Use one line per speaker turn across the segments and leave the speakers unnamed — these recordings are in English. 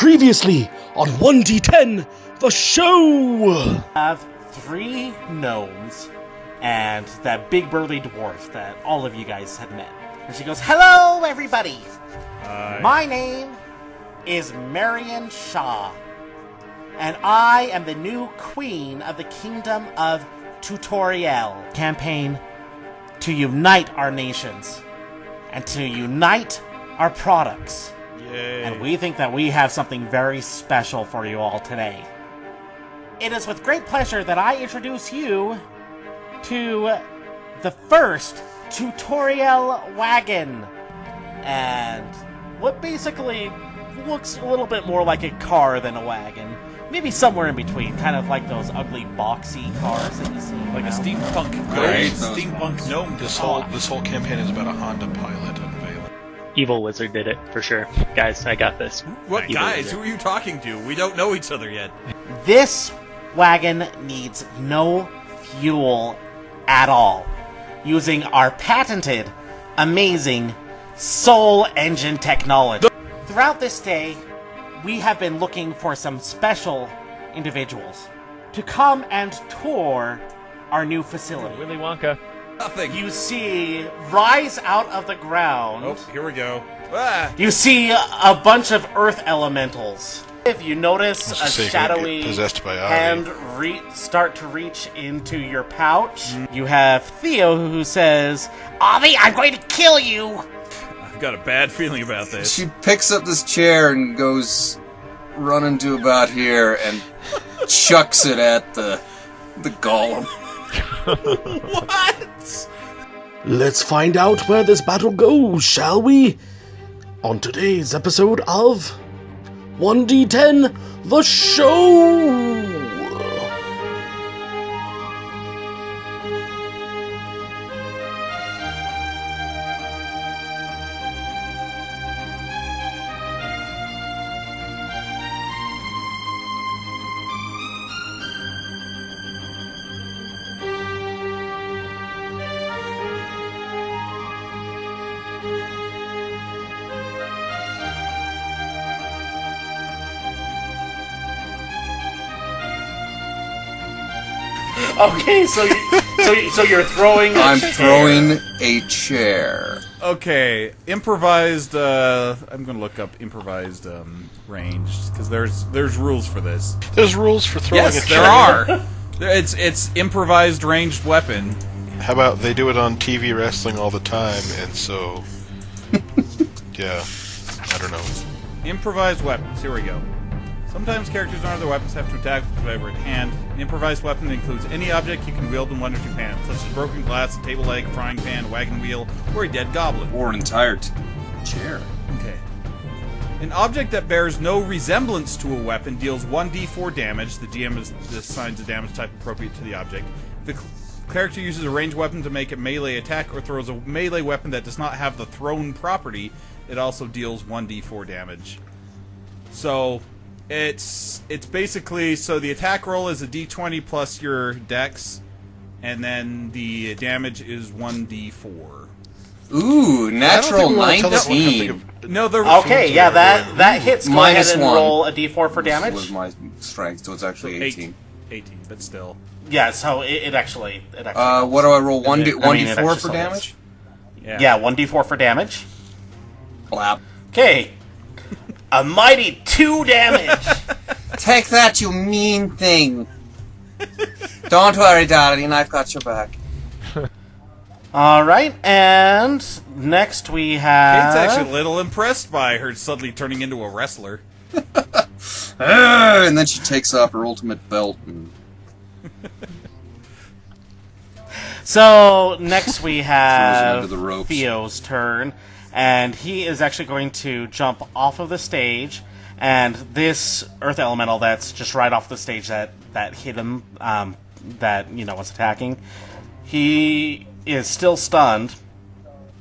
Previously on 1D10, the show!
Have 3 gnomes and that big burly dwarf that all of you guys had met. And she goes, "Hello, everybody! My name is Marian Shah, and I am the new queen of the Kingdom of Tutorielle campaign to unite our nations and to unite our products.
Yay.
And we think that we have something very special for you all today. It is with great pleasure that I introduce you to the first tutorial wagon. And what basically looks a little bit more like a car than a wagon. Maybe somewhere in between, kind of like those ugly boxy cars that you see.
Like a steampunk gnome.
Right.
Steampunk gnome.
This whole campaign is about a Honda Pilot unveiling.
Evil Wizard did it, for sure. Guys, I got this.
What
Evil
guys?
Wizard.
Who are you talking to? We don't know each other yet.
This wagon needs no fuel at all, using our patented, amazing soul engine technology. Throughout this day, we have been looking for some special individuals to come and tour our new facility.
Willy Wonka.
Nothing.
You see, rise out of the ground.
Oh, here we go. Ah!
You see a bunch of earth elementals. If you notice a shadowy
possessed by
hand start to reach into your pouch, you have Theo who says, "Avi, I'm going to kill you!"
I've got a bad feeling about this.
She picks up this chair and goes running to about here and chucks it at the golem.
What?
Let's find out where this battle goes, shall we? On today's episode of 1D10, the show!
Okay, so you're throwing.
I'm throwing a chair.
Okay, improvised. I'm gonna look up improvised ranged because there's rules for this.
There's rules for throwing a
Yes,
chair.
there are. It's improvised ranged weapon.
How about they do it on TV wrestling all the time, and so... yeah, I don't know.
Improvised weapons. Here we go. Sometimes characters and other weapons have to attack with whatever at hand. An improvised weapon includes any object you can wield in 1 or 2 hands, such as broken glass, a table leg, frying pan, wagon wheel, or a dead goblin.
Or an entire chair.
Okay. An object that bears no resemblance to a weapon deals 1d4 damage. The GM assigns a damage type appropriate to the object. If the character uses a ranged weapon to make a melee attack or throws a melee weapon that does not have the thrown property, it also deals 1d4 damage. So... It's basically, so the attack roll is a d20 plus your dex, and then the damage is 1d4.
Ooh, natural
I don't think we wanna tell us what
19.
No, the
Okay, yeah, that hits. Go ahead and
-1.
roll a d4 for damage.
Was my strength, so it's actually 18.
18, but still.
Yeah, so it actually.
What do I roll? 1d4
it
for
actually
damage?
Yeah, 1d4 for damage.
Clap.
Okay, a mighty 2 damage.
Take that, you mean thing. Don't worry, darling, I've got your back.
All right, and next we have.
Kate's actually a little impressed by her suddenly turning into a wrestler.
And then she takes off her ultimate belt. And...
So next we have
into the ropes.
Theo's turn, and he is actually going to jump off of the stage, and this earth elemental that's just right off the stage that hit him, that was attacking, he is still stunned.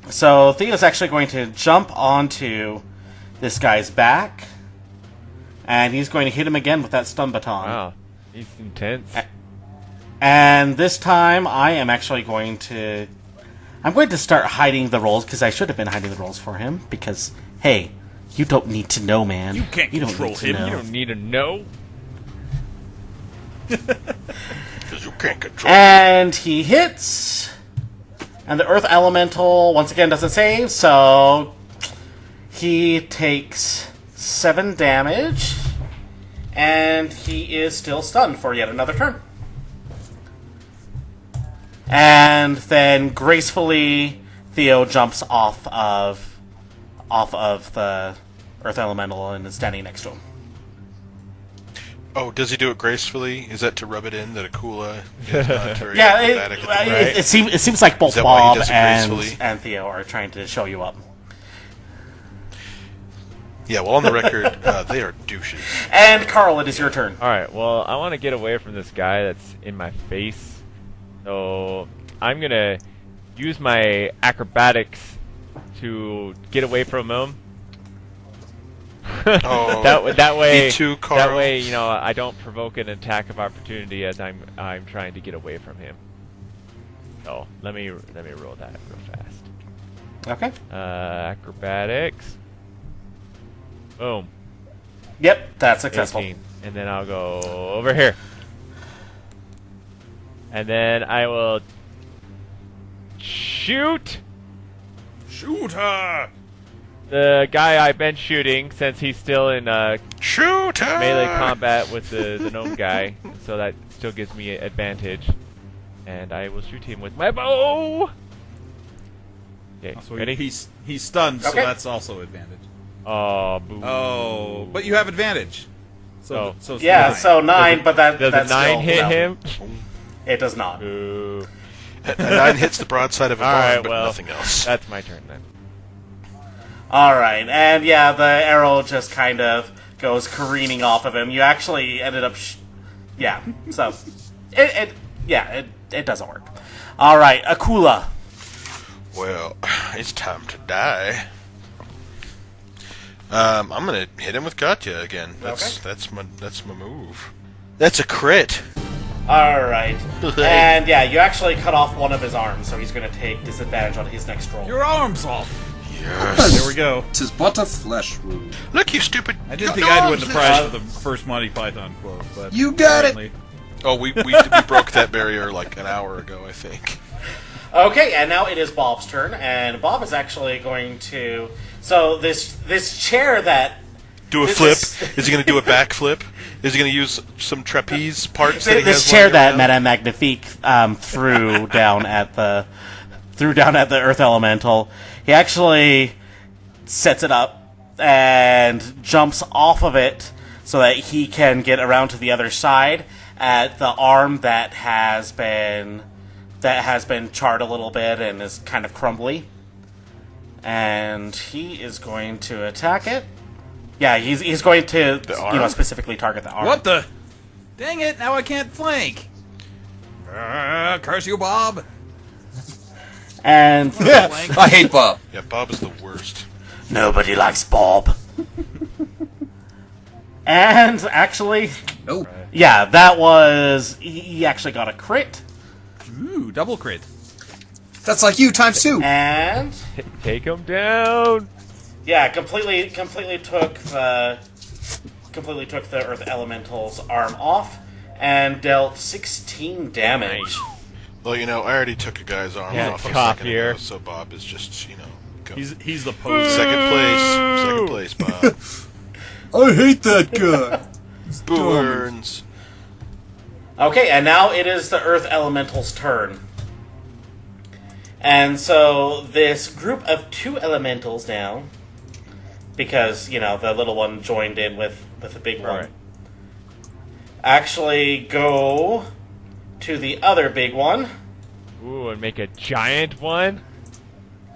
So Theo's actually going to jump onto this guy's back, and he's going to hit him again with that stun baton.
Wow, he's intense.
And this time, I am actually going to I'm going to start hiding the rolls, because I should have been hiding the rolls for him, because, hey, You don't need to know, man.
You can't
don't
control
need to
him.
know.
You don't need to know.
Because you can't control.
And he hits. And the Earth Elemental, once again, doesn't save, so he takes 7 damage. And he is still stunned for yet another turn. And then gracefully, Theo jumps off of the Earth Elemental and is standing next to him.
Oh, does he do it gracefully? Is that to rub it in that Akula is not very
Yeah,
acrobatic at the moment?
it seems like both
Is that why he
Bob
does it
and
gracefully?
Theo are trying to show you up.
Yeah, well, on the record, they are douches.
And Carl, it is your turn.
Alright, well, I want to get away from this guy that's in my face. So, I'm going to use my acrobatics to get away from him.
Oh,
that way,
me too, Carl.
that way, you know, I don't provoke an attack of opportunity as I'm trying to get away from him. So let me roll that real fast.
Okay.
Acrobatics. Boom.
Yep, that's successful.
18. And then I'll go over here. And then I will shoot
Shoot her!
the guy I've been shooting since he's still in
Shoot her!
melee combat with the gnome guy, so that still gives me advantage. And I will shoot him with my bow. Okay,
So
ready?
he's stunned, so
Okay.
that's also advantage.
Oh, boo.
Oh, but you have advantage.
Oh.
So it's
Yeah,
9.
so 9, but
Does
that's
a 9
still,
hit
no,
him?
It does not.
Boo.
A 9 hits the broadside of a barn,
Alright,
but
well,
nothing else.
that's my turn then.
Alright, and yeah, the arrow just kind of goes careening off of him. You actually ended up... yeah, so... It doesn't work. Alright, Akula.
Well, it's time to die. I'm gonna hit him with Gotcha again. That's my move. That's a crit.
Alright. And yeah, you actually cut off one of his arms, so he's going to take disadvantage on his next roll.
Your arm's off.
Yes.
There we go.
'Tis but a flesh wound.
Look, you stupid.
I didn't think I'd win the prize for the first Monty Python quote, but
You got it.
apparently-
Oh, we broke that barrier like an hour ago, I think.
Okay, and now it is Bob's turn, and Bob is actually going to... So this chair that...
Do a
This
flip.
is-
Is he gonna do a backflip? Is he gonna use some trapeze parts? That he
This
has
chair
lying
that
around?
Madame Magnifique threw down at the Earth Elemental, he actually sets it up and jumps off of it so that he can get around to the other side at the arm that has been charred a little bit and is kind of crumbly. And he is going to attack it. Yeah, he's going to
arm?
specifically target the arm.
What the? Dang it! Now I can't flank. Curse you, Bob.
And
Flank.
I hate Bob.
Yeah, Bob is the worst.
nobody likes Bob. And actually,
Nope.
yeah, that was... He actually got a crit.
Ooh, double crit.
That's like you times 2.
And...
Take him down.
yeah, completely took the Earth Elemental's arm off and dealt 16 damage.
Nice.
Well, you know, I already took a guy's arm
Yeah,
off a
cop
second
here.
ago, so Bob is just, go.
He's the poser.
Second place, Bob.
I hate that guy.
Burns.
Okay, and now it is the Earth Elemental's turn. And so this group of 2 elementals now, because, the little one joined in with the big one,
Right.
actually go to the other big one.
Ooh, and make a giant one.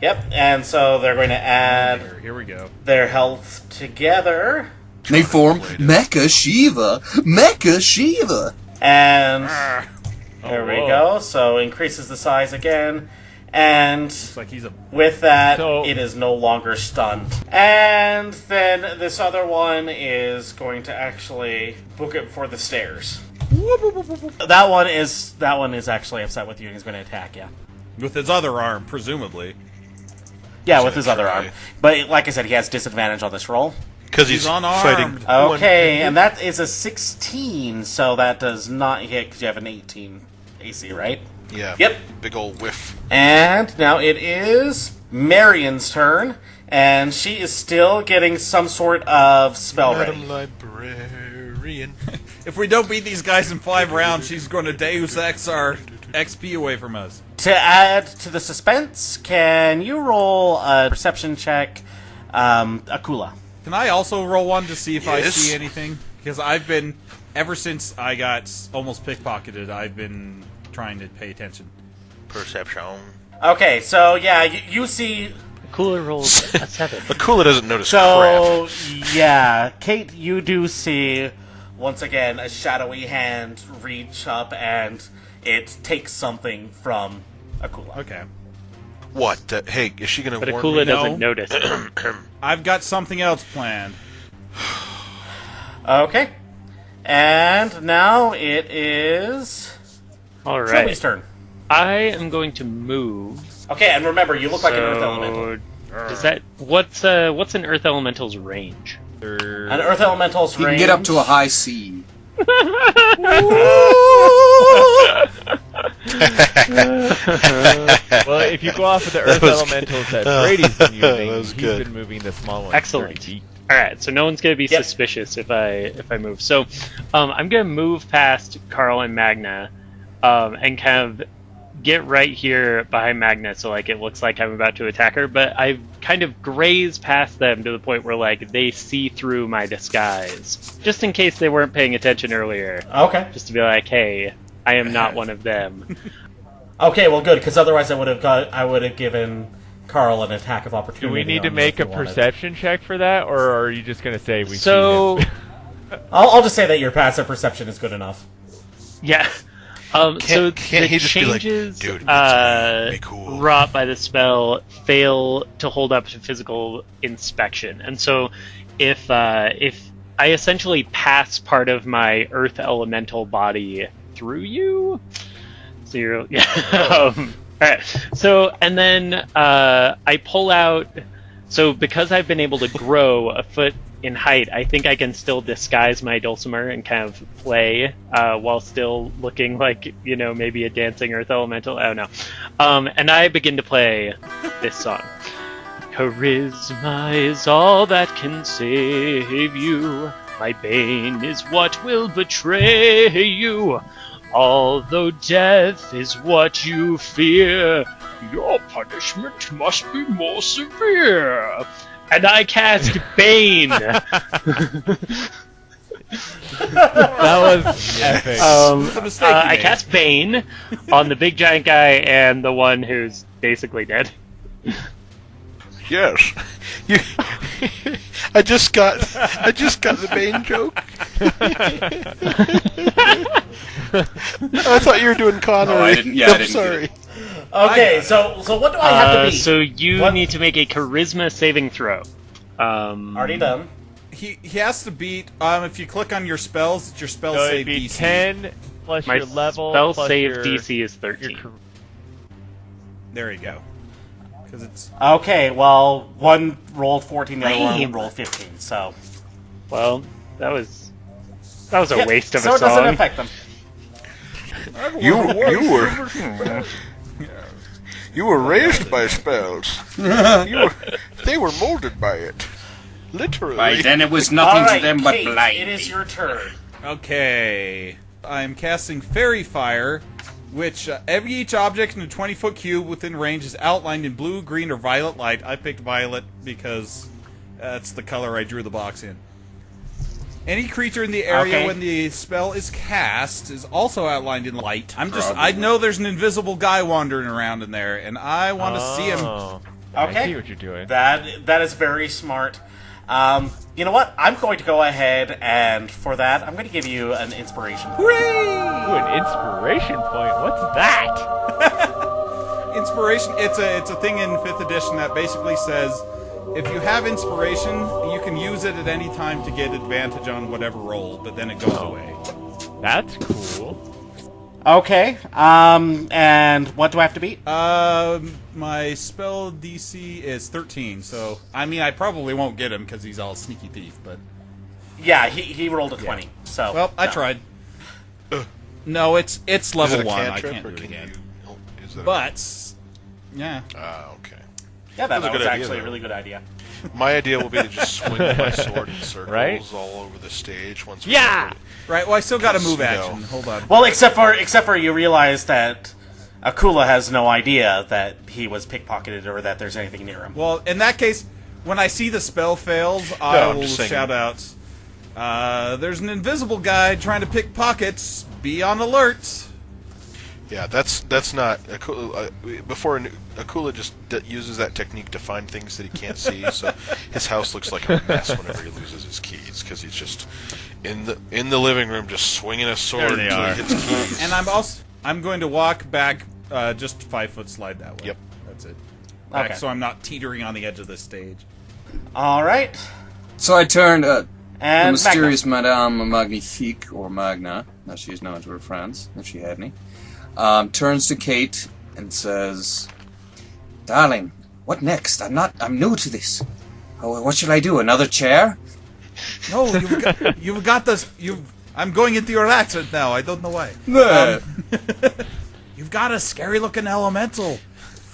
Yep, and so they're going to add
Here we go.
their health together.
They form Mecha Shiva. Mecha Shiva.
And
Ah,
there we
whoa.
go. So increases the size again. And
it's like he's a.
with that,
So-
it is no longer stunned. And then this other one is going to actually book it for the stairs. That one is actually upset with you and he's going to attack you.
With his other arm, presumably.
Yeah,
He's
with
gonna
his other
try.
arm. But like I said, he has disadvantage on this roll.
Because he's
unarmed.
fighting.
Okay, and that is a 16, so that does not hit because you have an 18 AC, right?
Yeah.
Yep.
Big old whiff.
And now it is Marian's turn, and she is still getting some sort of spell ready.
Madam Librarian.
If we don't beat these guys in 5 rounds, she's going to Deus Ex our XP away from us.
To add to the suspense, can you roll a perception check, Akula?
Can I also roll one to see if I
Yes.
see anything? Because I've been, ever since I got almost pickpocketed, I've been trying to pay attention.
Perception.
Okay, so yeah, you see.
Cooler rolls a 7.
Akula doesn't notice
So yeah, Kate, you do see once again a shadowy hand reach up and it takes something from Akula.
Okay.
crap. What? Hey, is she going
But
to warn
Akula
me?
doesn't notice.
I've got something else planned.
Okay, and now it is
All
Trilby's
right.
turn.
I am going to move.
Okay, and remember, you look like an Earth Elemental.
Does that what's an Earth Elemental's range?
An Earth Elemental's
You
range.
can get up to a high C.
Well, if you go off of the Earth
was
Elementals that Brady's been
That
using,
was
he's
good.
been moving the small one.
Excellent.
30 feet.
All right, so no one's gonna be
Yep.
suspicious if I move. So, I'm gonna move past Carl and Magna, and kind of get right here behind Magna, so like it looks like I'm about to attack her. But I've kind of grazed past them to the point where like they see through my disguise, just in case they weren't paying attention earlier.
Okay.
Just to be like, hey, I am not one of them.
Okay, well, good, because otherwise I would have given Carl an attack of opportunity.
Do we need
on
to
you
make
if
a
you wanted.
perception check for that, or are you just going to say we
So,
see him?
I'll just say that your passive perception is good enough.
yeah. So
can't
the
he just be like,
changes
"Dude, it's me, be cool."
wrought by the spell fail to hold up to physical inspection, and so if I essentially pass part of my Earth Elemental body through you, so you're all right. So and then I pull out. So because I've been able to grow a foot in height, I think I can still disguise my dulcimer and kind of play while still looking like, maybe a dancing Earth Elemental. I don't know. And I begin to play this song. Charisma is all that can save you. My bane is what will betray you. Although death is what you fear, your punishment must be more severe. And I cast Bane.
That was epic.
It's a mistake you
I
made.
cast Bane on the big giant guy and the one who's basically dead.
Yes. You, I just got the Bane joke. I thought you were doing Connery.
Oh, I didn't get it.
Sorry.
Okay, so what do I have to be?
So you
What?
need to make a Charisma saving throw.
Already done.
He has to beat. If you click on your spells, it's your spell
So
save
it'd be
DC.
10 plus
My
your level.
spell
plus
save
your,
DC is
your
13.
There you go. Because it's
Okay, well, one rolled 14, the other one
Lame.
rolled 15, so...
Well, that was a
Yeah,
waste of
so
a
it doesn't
song.
affect them.
You were raised by spells. They were molded by it. Literally.
By then it was nothing
Alright,
to them but
Kate,
blind.
it is your turn.
okay. I'm casting Fairy Fire, which each object in a 20-foot cube within range is outlined in blue, green, or violet light. I picked violet because that's the color I drew the box in. Any creature in the area
Okay.
when the spell is cast is also outlined in light. I know there's an invisible guy wandering around in there, and I want to see him.
Oh, I
Okay.
see what you're doing.
That is very smart. You know what? I'm going to go ahead and, for that, I'm going to give you an inspiration point.
Ooh, an inspiration point. What's that?
Inspiration. It's a thing in 5th edition that basically says if you have inspiration, you can use it at any time to get advantage on whatever roll, but then it goes away.
That's cool.
Okay. And what do I have to beat?
My spell DC is 13, so I mean I probably won't get him because he's all sneaky thief, but
Yeah, he rolled a 20. So
well, I
no.
tried. No, it's level
Is it a
1. I
cantrip,
can't
or
do it
can
again.
is it
But yeah,
okay.
Yeah,
That's a
that
good
was
idea,
actually a
though.
really good idea.
My idea will be to just swing my sword in circles
Right?
all over the stage once we
Yeah!
get
right. Well, I still got a move
No.
action. Hold on.
Well, except for you realize that Akula has no idea that he was pickpocketed or that there's anything near him.
Well, in that case, when I see the spell fails, I
I'm
will
just saying-
shout out, there's an invisible guy trying to pick pockets. Be on alert.
Yeah, that's not Akula. Before Akula just uses that technique to find things that he can't see, so his house looks like a mess whenever he loses his keys because he's just in the living room just swinging a sword
There they
until
are.
he hits keys.
And I'm going to walk back, just 5-foot slide that way.
Yep.
That's it. Back,
Okay.
so I'm not teetering on the edge of this stage.
All right.
So I turned the
And
mysterious Madame Magnifique, or Magna, as she is known to her friends, if she had any, turns to Kate and says, "Darling, what next? I'm new to this. Oh, what shall I do? Another chair?"
No, you've got this. I'm going into your accent now. I don't know why.
No.
You've got a scary-looking elemental.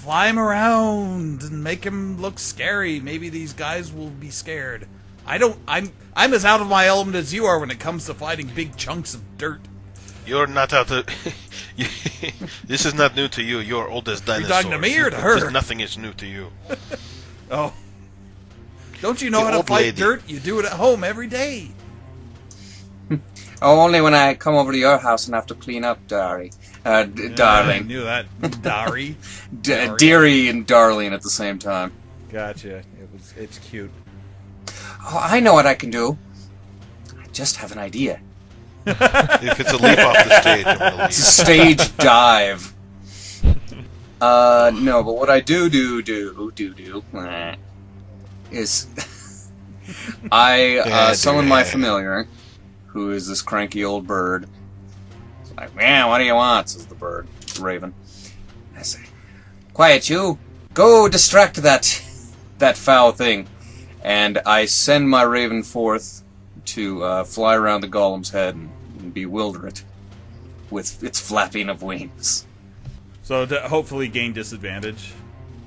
Fly him around and make him look scary. Maybe these guys will be scared. I'm as out of my element as you are when it comes to fighting big chunks of dirt.
You're not out of. This is not new to you. You're old as dinosaurs.
talking to me or to her?
Nothing is new to you.
Oh. Don't you know
The
how to
old
fight
lady.
dirt? You do it at home every day.
Oh, only when I come over to your house and have to clean up, darling.
I
Darling.
knew that. Dari.
Dearie and darling at the same time.
Gotcha. It's cute.
Oh, I know what I can do. I just have an idea.
If it's a leap off the stage, I'm gonna
It's a
leave.
stage dive. No, but what I do is I summon my familiar, who is this cranky old bird. It's like, man, what do you want? Says the bird, the raven. I say, quiet you, go distract that foul thing. And I send my raven forth to fly around the golem's head and bewilder it with its flapping of wings.
So to hopefully gain disadvantage,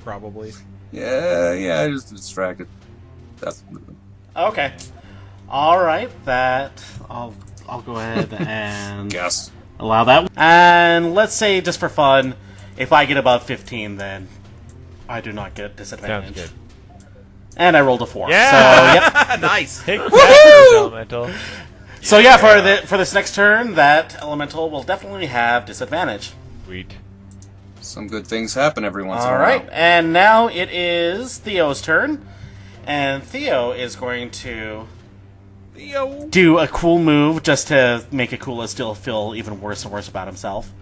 probably.
Yeah, just distracted. That's
Okay. All right. That I'll go ahead and
guess.
allow that. And let's say, just for fun, if I get above 15, then I do not get disadvantage.
Sounds good.
And I rolled a 4.
Yeah!
So, yep.
Nice.
Take that, elemental.
So yeah, for this next turn, that elemental will definitely have disadvantage.
Sweet.
Some good things happen every once in a
All
while.
right, and now it is Theo's turn, and Theo is going to
Theo.
do a cool move just to make Akula still feel even worse and worse about himself.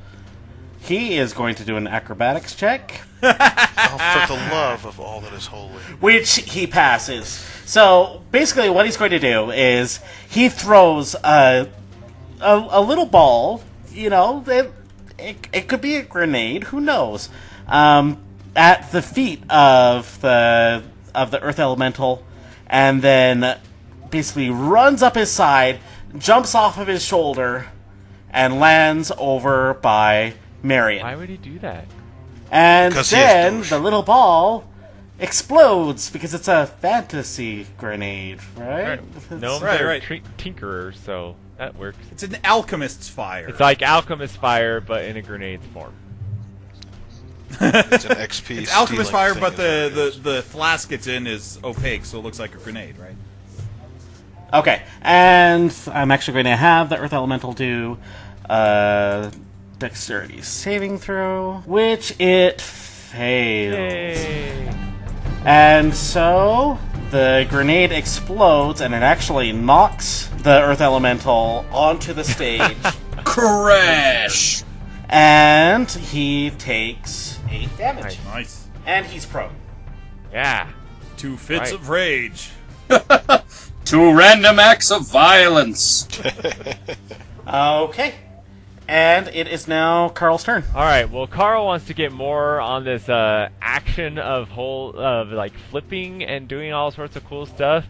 He is going to do an acrobatics check,
Oh, for the love of all that is holy.
which he passes. So basically, what he's going to do is he throws a little ball. You know, it could be a grenade. Who knows? At the feet of the Earth Elemental, and then basically runs up his side, jumps off of his shoulder, and lands over by Marian.
Why would he do that?
And
Because he is
then
douche.
the little ball explodes because it's a fantasy grenade, right?
No,
Right,
they're
right.
tinkerers, so that works.
It's an alchemist's fire.
It's like alchemist fire, but in a grenade's form.
It's an XP.
It's alchemist
stealing
fire,
thing
but
is what it is.
the flask it's in is opaque, so it looks like a grenade, right?
Okay, and I'm actually going to have the Earth Elemental do dexterity saving throw, which it fails.
Yay!
And so the grenade explodes, and it actually knocks the Earth Elemental onto the stage,
Crash!
and he takes 8 damage.
Nice.
Nice.
And he's prone.
Yeah.
2 fits
Right.
of rage.
2 random acts of violence.
Okay. And it is now Carl's turn.
All right. Well, Carl wants to get more on this action of like flipping and doing all sorts of cool stuff.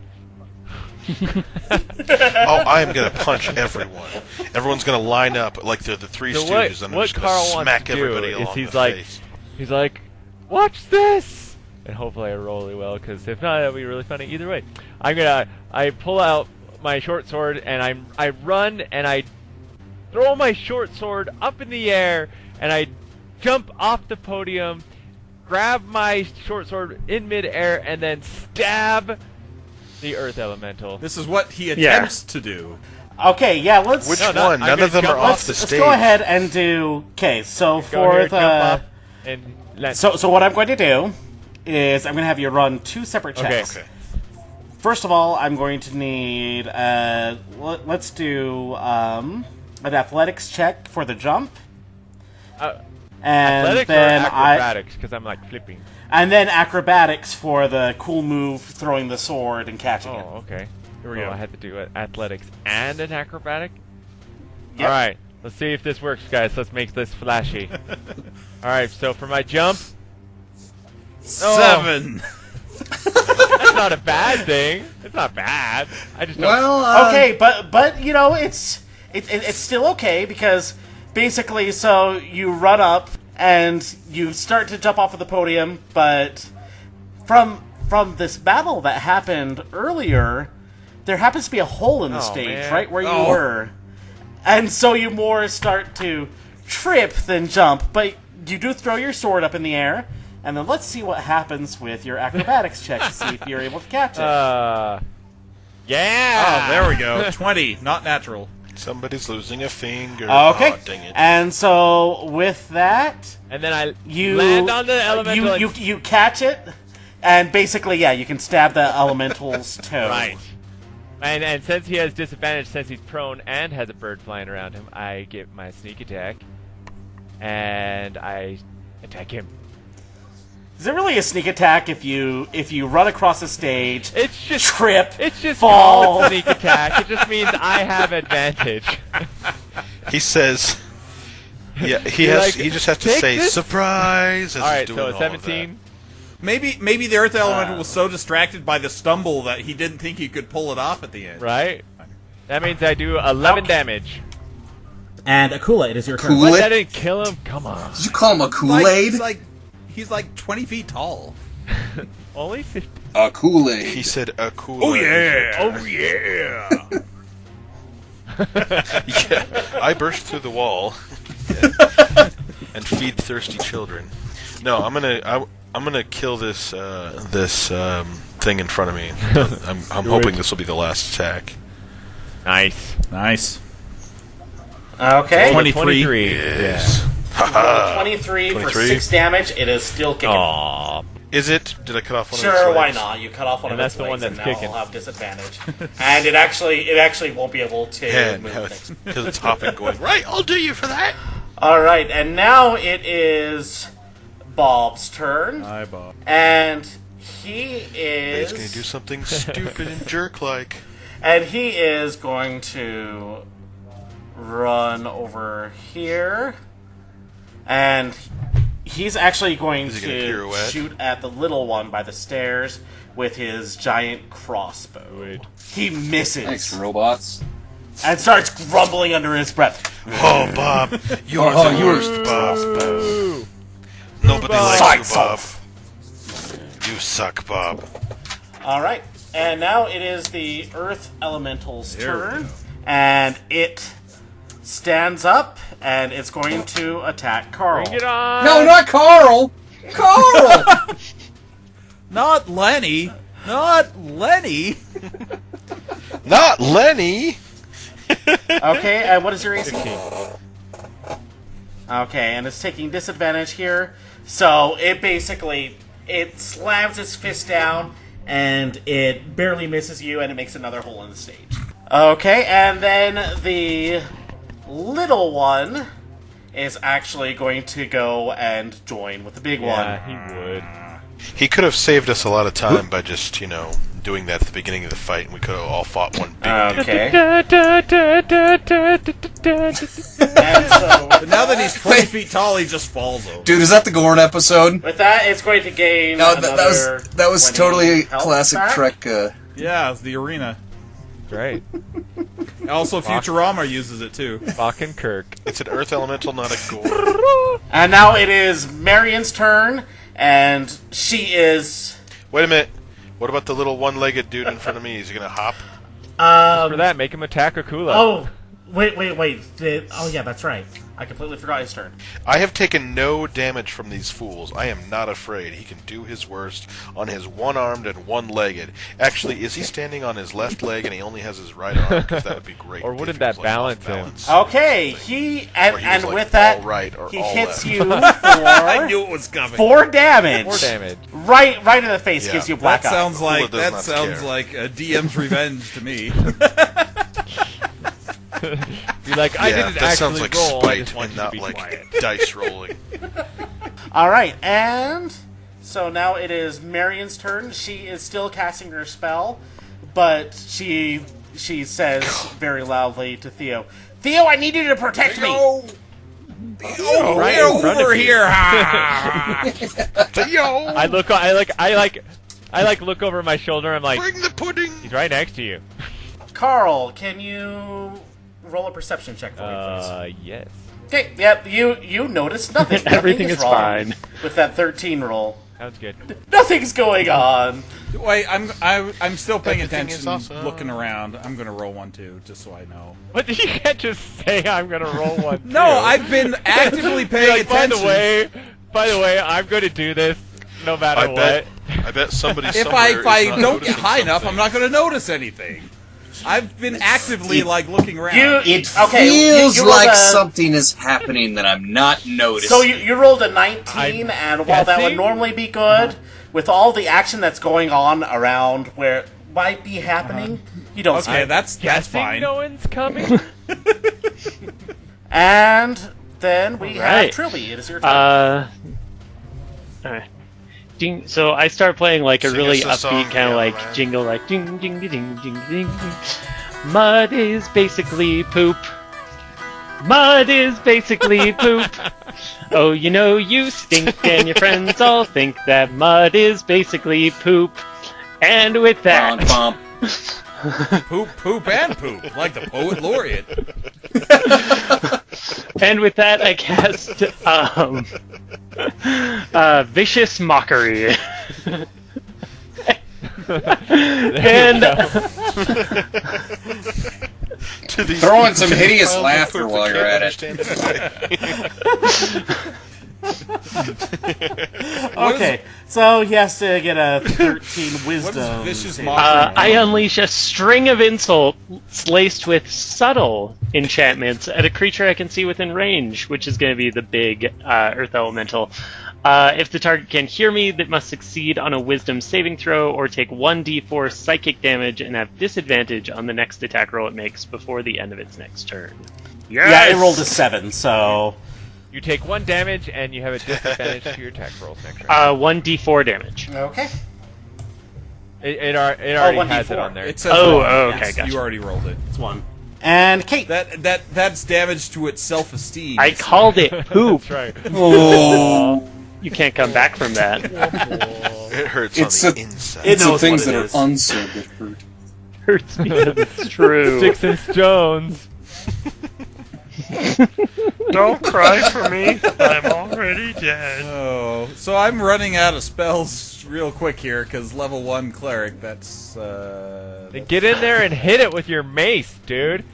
Oh, I am gonna punch everyone. Everyone's gonna line up like they're the Three
So
Stooges, and I'm
what
just gonna
Carl wants
smack
to do
everybody
is
along
he's
the
like,
face.
he's like, watch this, and hopefully I roll really well, because if not, it'll be really funny either way. I pull out my short sword and I run and I throw my short sword up in the air and I jump off the podium, grab my short sword in midair, and then stab the Earth Elemental.
This is what he attempts to do.
Okay, yeah, let's...
Which
No,
one?
I'm
None
gonna
of them are
jump
off
off-
the
Let's
stage.
go ahead and do... Okay, so
Go
for
here,
the...
jump off, and let
So what I'm going to do is I'm going to have you run 2 separate checks.
Okay.
First of all, I'm going to need... let's do an athletics check for the jump. And
athletics or
then
acrobatics, because I'm like flipping.
And then acrobatics for the cool move, throwing the sword and catching it.
Oh, okay.
Here we
So
go.
I had to do athletics and an acrobatic?
Yep.
Alright, let's see if this works, guys. Let's make this flashy. Alright, so for my jump,
7.
that's not a bad thing. It's not bad. I just don't...
Well,
Okay, but you know it's still okay because basically, so you run up and you start to jump off of the podium, but from this battle that happened earlier, there happens to be a hole in the
Oh,
stage
man.
right where you
Oh.
were, and so you more start to trip than jump, but you do throw your sword up in the air. And then let's see what happens with your acrobatics check to see if you're able to catch it.
Yeah!
Oh, there we go. 20, not natural.
Somebody's losing a finger.
Okay.
Oh, dang it.
And so with that,
And then I
you
land on the elemental.
you catch it, and basically, yeah, you can stab the elemental's toe.
Right. And since he has disadvantage, since he's prone and has a bird flying around him, I get my sneak attack. And I attack him.
Is it really a sneak attack if you run across the stage,
It's just
trip,
It's just
fall?
called sneak attack. It just means I have advantage.
He says, "Yeah, he
You're
has.
like,
he just has to
"Take
say
this?"
surprise." As
All
he's
right,
doing
so
all of
17.
Maybe the Earth Elemental was so distracted by the stumble that he didn't think he could pull it off at the end.
Right? That means I do 11
Okay.
damage.
And Akula, it is your turn.
Cool.
But
Kool-Aid?
that didn't kill him? Come on.
Did you call him a Kool-Aid?
He's like 20 feet tall.
Only 50.
A Kool-Aid.
He said, "A cool."
Oh yeah!
Oh, yeah!
Yeah, I burst through the wall and feed thirsty children. No, I'm gonna kill this thing in front of me. I'm hoping this will be the last attack.
Nice.
Nice.
Okay.
23.
Yes.
Roll
Haha.
23 for
23.
6 damage. It is still kicking.
Aww.
Is it? Did I cut off one of its
Sure,
legs?
why not? You cut off one
And
of
that's
its
the one
legs, and
that's
now
kicking.
it'll have disadvantage. And it actually won't be able to
Yeah,
move
no,
things.
because it's hopping, going right. I'll do you for that.
All right, and now it is Bob's turn,
Hi, Bob.
and he is
He's gonna do something stupid and jerk-like.
and he is going to run over here, and he's actually going
Is he gonna
to
pirouette?
shoot at the little one by the stairs with his giant crossbow.
Wait.
He misses
Thanks, robots.
and starts grumbling under his breath.
Oh, Bob, you're
Oh,
the
you're-
worst, Bob. Nobody likes
Sights
you, Bob.
off.
You suck, Bob.
All right, and now it is the Earth Elemental's
There we
turn,
go.
and it stands up and it's going to attack Carl.
Bring it on!
No, not Carl! Carl!
Not Lenny. Not Lenny.
Not Lenny.
Okay, and what is your AC? Okay, and it's taking disadvantage here. So it slams its fist down and it barely misses you and it makes another hole in the stage. Okay, and then the little one is actually going to go and join with the big
Yeah,
one.
he would.
He could have saved us a lot of time by just, doing that at the beginning of the fight, and we could have all fought one big dude.
Okay.
Da, da, da, da, da, da, da.
And so,
But now that he's 20 feet tall, he just falls over.
Dude, is that the Gorn episode?
with that, it's going to gain
No,
another
that was
20
totally
health
classic
back.
Trek.
Yeah, it's the arena.
Right.
Also, Futurama uses it too.
Spock and Kirk.
It's an Earth elemental, not a gore.
And now it is Marian's turn, and she is...
Wait a minute. What about the little one-legged dude in front of me? Is he gonna hop?
For that, make him attack Akula.
Oh, wait. Oh, yeah, that's right. I completely forgot his turn.
I have taken no damage from these fools. I am not afraid. He can do his worst on his one-armed and one-legged. Actually, is he standing on his left leg and he only has his right arm? Because that would be great.
Or
if
wouldn't
he was,
that
like,
balance
off
him?
balance.
Okay,
Or
he
he
and
was, like,
with that,
all right or
he
all
hits
left.
you
I
for
knew it was coming.
4 damage.
4 damage.
Right in the face,
Yeah.
gives you black
That
eye.
sounds like
Akula does not care.
a DM's revenge to me.
Be like, I
Yeah,
didn't
that
actually
sounds like
roll. I
spite
just want
and
you to
not
be
like
quiet.
dice rolling.
All right, and so now it is Marian's turn. She is still casting her spell, but she says very loudly to Theo, "Theo, I need you to protect me."
Oh,
right
get
in front
over
of you.
here!
Yo!
I look over my shoulder. I'm like,
Bring the pudding!
he's right next to you.
Carl, can you roll a perception check for me, please?
Yes.
Okay, yep, you notice nothing.
Everything
Nothing
is
wrong
fine.
with that 13 roll.
Sounds good.
Nothing's going on.
Wait, I'm still paying
Everything
attention,
is awesome.
looking around. I'm gonna roll one too, just so I know.
What? You can't just say I'm gonna roll one.
No, I've been actively paying
like,
attention.
by the way, I'm gonna do this no matter what.
I bet somebody
If
somewhere
I
is not
don't get
noticing
high enough, I'm
something.
not gonna notice anything. I've been actively looking around.
It
Okay,
feels
you rolled
like
a-
something is happening that I'm not noticing.
So you rolled a 19, and while that would
guessing?
normally be good, with all the action that's going on around where it might be happening, you don't see
Okay,
it.
that's
Guessing
fine.
no one's coming.
And then we have
Alright.
Trilby. It is your turn.
Alright. Ding. So I start playing like a
Sing
really
us a song,
upbeat kind of
yeah,
like
man.
jingle, like ding ding ding ding ding ding. Mud is basically poop. Mud is basically poop. Oh, you know you stink, and your friends all think that mud is basically poop. And with that,
Bump.
Poop, and poop, like the poet laureate.
and with that, I cast vicious mockery. And
To these
Throw in some
to these
hideous
piles of
laughter
poop
while
that
you're
can't
at it.
understand it.
Okay, so he has to get a 13
What
wisdom.
is vicious
save.
mockery?
I unleash a string of insults laced with subtle enchantments at a creature I can see within range, which is going to be the big Earth Elemental. If the target can hear me, that must succeed on a Wisdom saving throw or take 1d4 psychic damage and have disadvantage on the next attack roll it makes before the end of its next turn.
Yeah, it rolled a 7, so...
You take 1 damage and you have a disadvantage to your attack rolls next round.
1d4 damage.
Okay.
It already
1d4.
has it on there.
It says
Oh,
wrong.
okay,
Yes,
gotcha.
You already rolled it.
It's 1. And Kate.
That's damage to its self-esteem.
I called it poop.
That's right.
Oh,
You can't come back from that.
It hurts
It's
on the
a-
inside.
it's the
knows
things
what
that
it
are
is.
unsaid that hurt.
Hurts because it's true.
Sticks and stones.
Don't cry for me. I'm already dead.
Oh, so I'm running out of spells real quick here because level 1 cleric. That's
Then get in there and hit it with your mace, dude.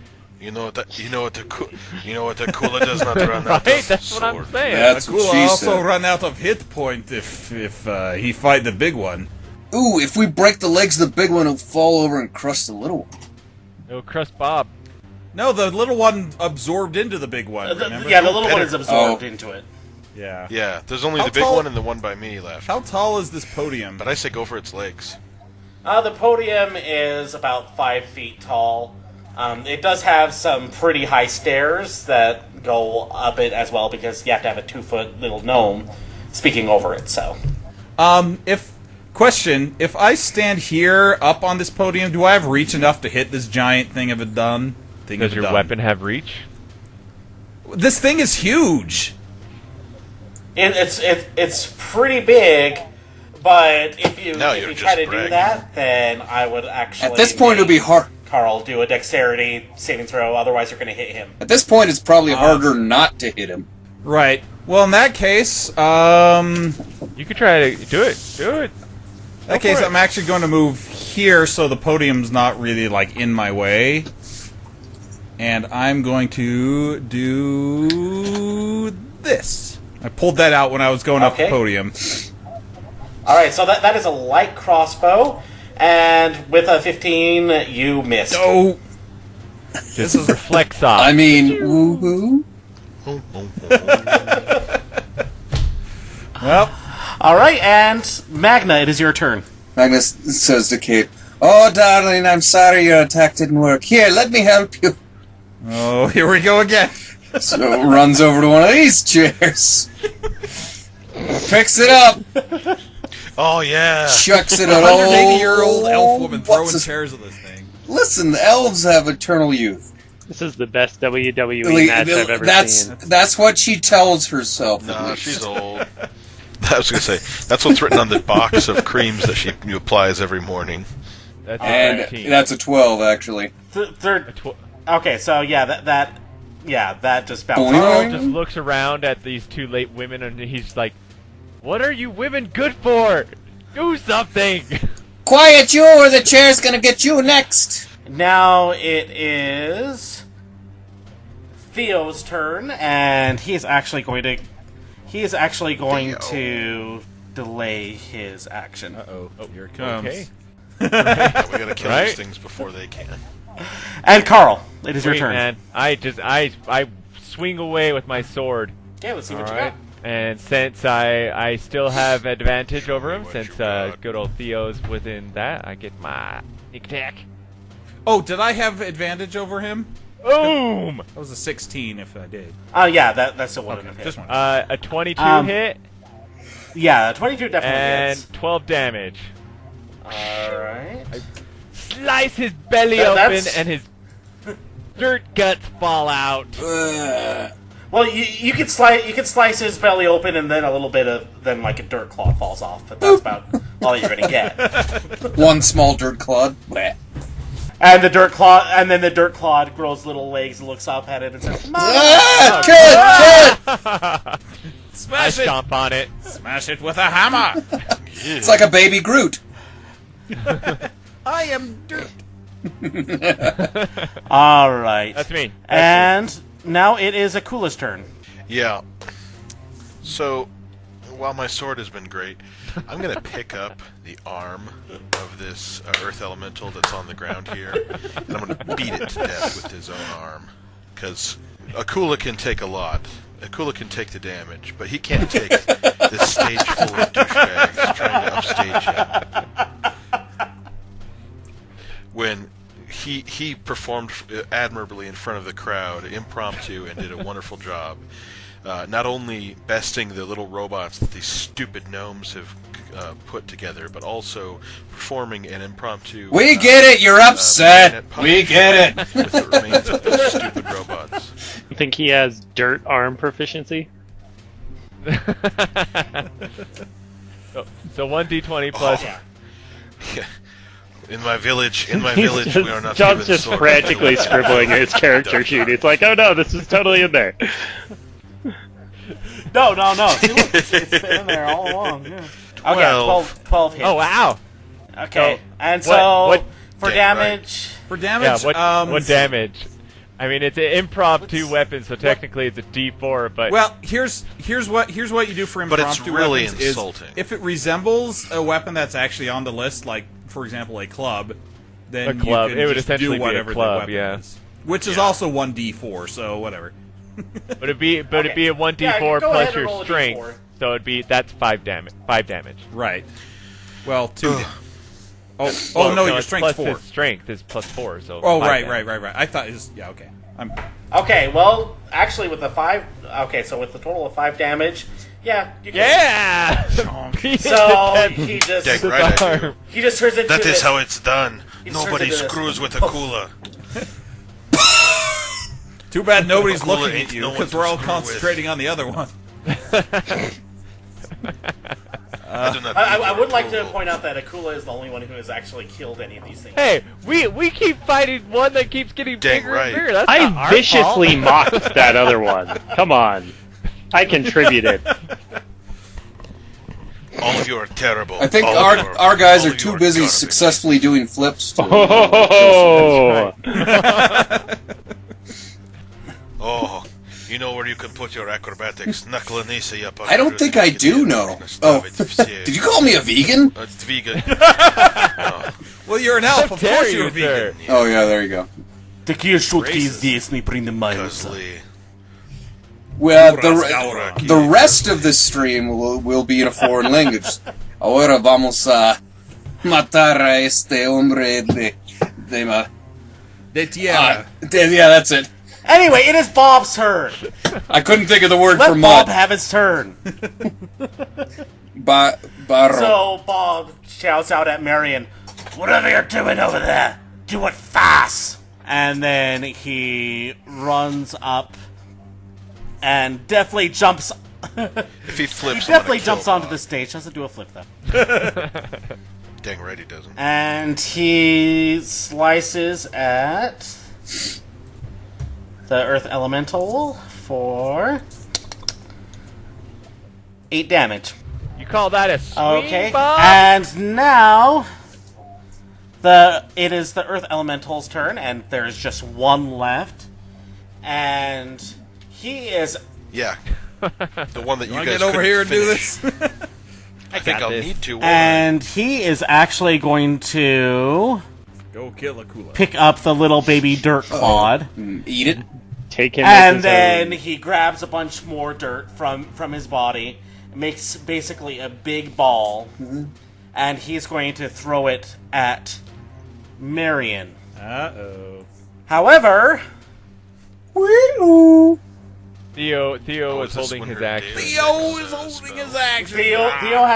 You know what the cooler does not run out
Right?
of
That's what I'm
sword.
saying.
That's what
Akula
she
also
said.
run out of hit point if he fight the big one.
Ooh, if we break the legs of the big one, he'll fall over and crush the little one.
No crust Bob.
No, the little one absorbed into the big one. Remember?
Yeah, the little one
Better.
is absorbed
Oh.
into it.
Yeah.
Yeah, there's only
How
the big
tall-
one and the one by me left.
How tall is this podium?
But I say go for its legs.
The podium is about 5 feet tall. It does have some pretty high stairs that go up it as well because you have to have a 2-foot little gnome speaking over it. So
If I stand here up on this podium, do I have reach enough to hit this giant thing of a dun?
Does your weapon have reach?
This thing is huge.
It's pretty big, but if you try to
bragging.
do that, then I would actually.
At this point, it'll be hard.
Carl, do a dexterity saving throw. Otherwise, you're going to hit him.
At this point, it's probably harder not to hit him.
Right. Well, in that case,
You could try to do it. Do it.
In that case, I'm actually going to move here so the podium's not really, like, in my way. And I'm going to do this. I pulled that out when I was going up the podium.
Alright, so that is a light crossbow, and with a 15, you missed.
Oh!
This is reflex off.
I mean, woohoo.
Well,
Alright, and Magna, it is your turn.
Magnus says to Kate, "Oh, darling, I'm sorry your attack didn't work. Here, let me help you."
oh, here we go again.
So runs over to one of these chairs, picks it up,
Oh yeah.
chucks it at
180-year-old elf woman throwing
what's his-
chairs at this thing.
Listen, the elves have eternal youth.
This is the best WWE match I've ever seen.
That's what she tells herself.
No, she's old. I was gonna say that's what's written on the box of creams that she applies every morning.
That's
And
19.
that's a 12, actually.
Third. Okay, so yeah, that just bounced.
Boing.
Carl just looks around at these two late women and he's like, "What are you women good for? Do something!"
Quiet you, or the chair's gonna get you next.
Now it is Theo's turn, and he is actually going to delay his action.
Uh-oh. Oh, here it comes.
Okay.
Yeah, we gotta kill
Right?
these things before they can.
And Carl, it is your
Sweet,
turn.
man. I swing away with my sword.
Okay, let's see what you
Alright.
got.
And since I still have advantage over him,
what
since
you got.
good old Theo's within that, I get my sneak attack.
Oh, did I have advantage over him?
Boom!
That was a 16 if I did.
Oh yeah, that still wouldn't have hit.
Just one.
A 22 hit
Yeah, 22 definitely
and
hits.
12 damage.
Alright.
Slice his belly
That's-
open and his dirt guts fall out.
Well, you could slice his belly open, and then a little bit of like a dirt clod falls off, but that's about all you're gonna get.
One small dirt clod. Bleh.
And the dirt clod grows little legs, and looks up at it and says, "Mom!"
Ah, good!
I
Smash it!
stomp on it.
Smash it with a hammer!
It's like a baby Groot.
I am dirt.
All right.
That's me.
And now it is Akula's turn.
Yeah. So, while my sword has been great, I'm gonna pick up the arm of this earth elemental that's on the ground here, and I'm gonna beat it to death with his own arm. Because Akula can take a lot. Akula can take the damage, but he can't take this stage full of douchebags trying to upstage him. When he performed admirably in front of the crowd, impromptu, and did a wonderful job. Not only besting the little robots that these stupid gnomes have put together, but also performing an impromptu.
We get it, you're upset.
marionette
We get
puppet with the remains of those stupid robots.
You think he has dirt arm proficiency?
So 1d20 plus.
Yeah.
Yeah. In my village, we are not
John's
given
just
swords.
frantically scribbling his character sheet. It's like, oh no, this is totally in there.
No. See, look, it's been in there all along. Yeah. Okay, 12 hits.
Oh wow!
Okay,
So,
and so
what-
for
Yeah,
damage,
For damage,
Yeah, what damage? I mean, it's an impromptu weapon, so technically it's a D4. But
Well, here's what you do for
But
impromptu
it's really
weapons is
insulting.
if it resembles a weapon that's actually on the list, like for example a club, then
A club.
you can
It would
just
essentially
do
be a
whatever
club,
the weapon
yeah.
is, which is also 1d4. So whatever.
it'd be a 1d4
Yeah, go
plus
ahead and
your
roll a
strength,
D4.
so that's 5 damage. 5 damage.
Right. Well, 2. Oh
Well,
no, your
it's
strength's
plus
4.
His strength is plus 4, so.
Oh
5
right.
damage.
I thought it was okay.
okay, well, actually with the 5, okay, so with the total of 5 damage, yeah, you can.
Yeah.
So he just
Dig right at you.
he just turns into
That is
this-
how it's done.
He just
Nobody
turns into this-
screws with Akula.
Too bad nobody's
Akula
looking
ain't
at you,
no one
because
to
we're all
screw with.
concentrating on the other one.
I would like to point out that Akula is the only one who has actually killed any of these things.
Hey, we keep fighting one that keeps getting
Dang
bigger
right.
and bigger. That's not
I
our
viciously
fault.
mocked that other one. Come on. I contributed.
All of you are terrible.
I think
All of you are-
our guys
all
are
of you
too busy
garbage.
successfully doing flips.
Oh,
Oh, you know where you can put your acrobatics.
I don't think I do know. Oh, did you call me a vegan?
It's vegan.
Well, you're an elf. Of
dare
course
you,
you're
sir.
vegan.
Oh yeah, there you go.
Такие шутки
Racist.
здесь не принимаются.
Cozly.
Well,
Raskaura.
the rest of this stream will be in a foreign language. Ahora vamos a matar a este hombre de
De tierra.
yeah, that's it.
Anyway, it is Bob's turn.
I couldn't think of the word
Let
for
Bob
mud.
have his turn.
Barro.
So Bob shouts out at Marian, "Whatever you're doing over there, do it fast!" And then he runs up and definitely jumps.
If he flips,
He definitely jumps onto the stage. Doesn't do a flip though.
Dang right he doesn't.
And he slices at the Earth Elemental for 8 damage.
You call that a swing,
Okay,
Bob?
and now it is the Earth Elemental's turn, and there's just one left, and he is.
Yeah. The one that you
Want
guys
to get over
couldn't
here and do
finish.
this?
I think
got
I'll
this.
need to.
And he is actually going to
Go kill Akula.
pick up the little baby dirt clod,
Eat it.
take him.
and
as his
then
own.
he grabs a bunch more dirt from his body, makes basically a big ball, and he's going to throw it at Marian.
Uh-oh.
However,
Theo
Oh,
was
is this
holding
when
his
her
action.
daily
Theo is
spell?
holding his action.
Theo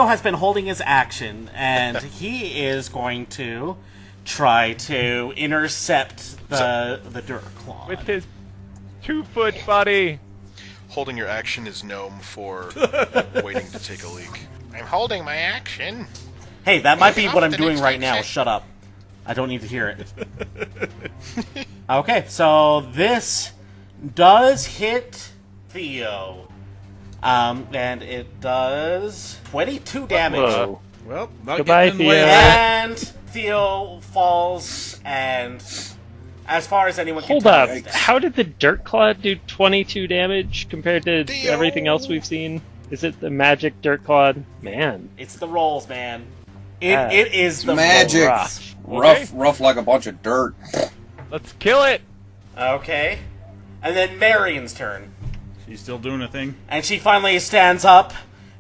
has been holding his action, and he is going to try to intercept the dirt claw.
With his 2-foot body.
Holding your action is gnome for waiting to take a leak. I'm holding my action.
Hey, that might be what I'm
The
doing
next
right now.
action.
Shut up. I don't need to hear it. Okay, so this does hit Theo. And it does 22 damage.
Whoa.
Well, not
Goodbye,
getting in the way of
Theo.
that.
And Theo falls, and as far as anyone
Hold
can
up.
tell,
How did the Dirt Clod do 22 damage compared to
Theo.
everything else we've seen? Is it the magic Dirt Clod? Man.
it's the rolls, man.
Ah.
It is the
Magic.
rolls.
Rough like a bunch of dirt.
Let's kill it.
Okay. And then Marian's turn.
She's still doing a thing.
And she finally stands up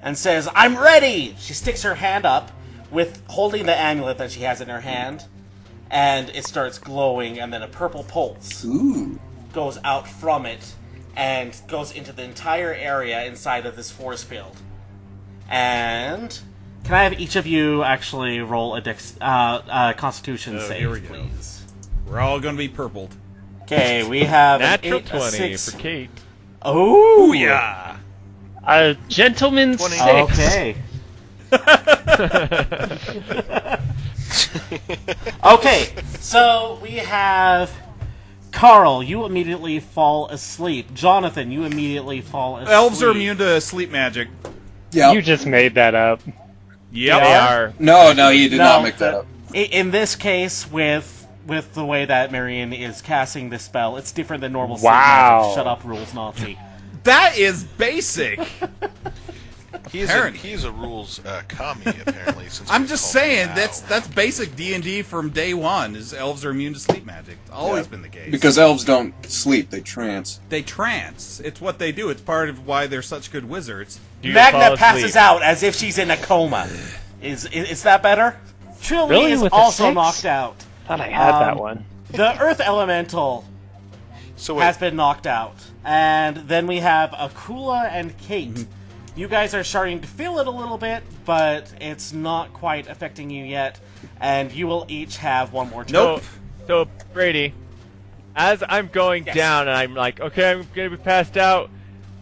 and says, "I'm ready!" She sticks her hand up with holding the amulet that she has in her hand, and it starts glowing, and then a purple pulse
Ooh.
goes out from it and goes into the entire area inside of this force field. And can I have each of you actually roll a Constitution
Oh,
save,
here we go.
please?
We're all going to be purpled.
Okay, we have an
Natural
8, a
20
6.
for Kate.
Oh,
Yeah.
A gentleman's 6.
Okay. Okay, so we have Carl, you immediately fall asleep. Jonathan, you immediately fall asleep.
Elves are immune to sleep magic.
Yeah.
You just made that up.
Yep.
They are.
No, you did not make that up.
In this case, with the way that Marian is casting this spell, it's different than normal
Wow.
sleep magic. Shut up, rules Nazi.
That is basic.
He's a rules commie apparently. Since
I'm
we
just
called him
saying
out.
that's basic D&D from day one. Is elves are immune to sleep magic. It's always been the case.
Because elves don't sleep, they trance.
they trance. It's what they do. It's part of why they're such good wizards.
Do you fall
Magna
asleep?
passes out as if she's in a coma. Is that better? Trilly
Really?
is
With a
also
6?
knocked out.
Thought I had that
Um,
one.
The Earth Elemental
So wait,
has been knocked out. And then we have Akula and Kate. You guys are starting to feel it a little bit, but it's not quite affecting you yet. And you will each have one more turn.
Nope.
So, Brady, as I'm going
Yes.
down, and I'm like, okay, I'm gonna be passed out.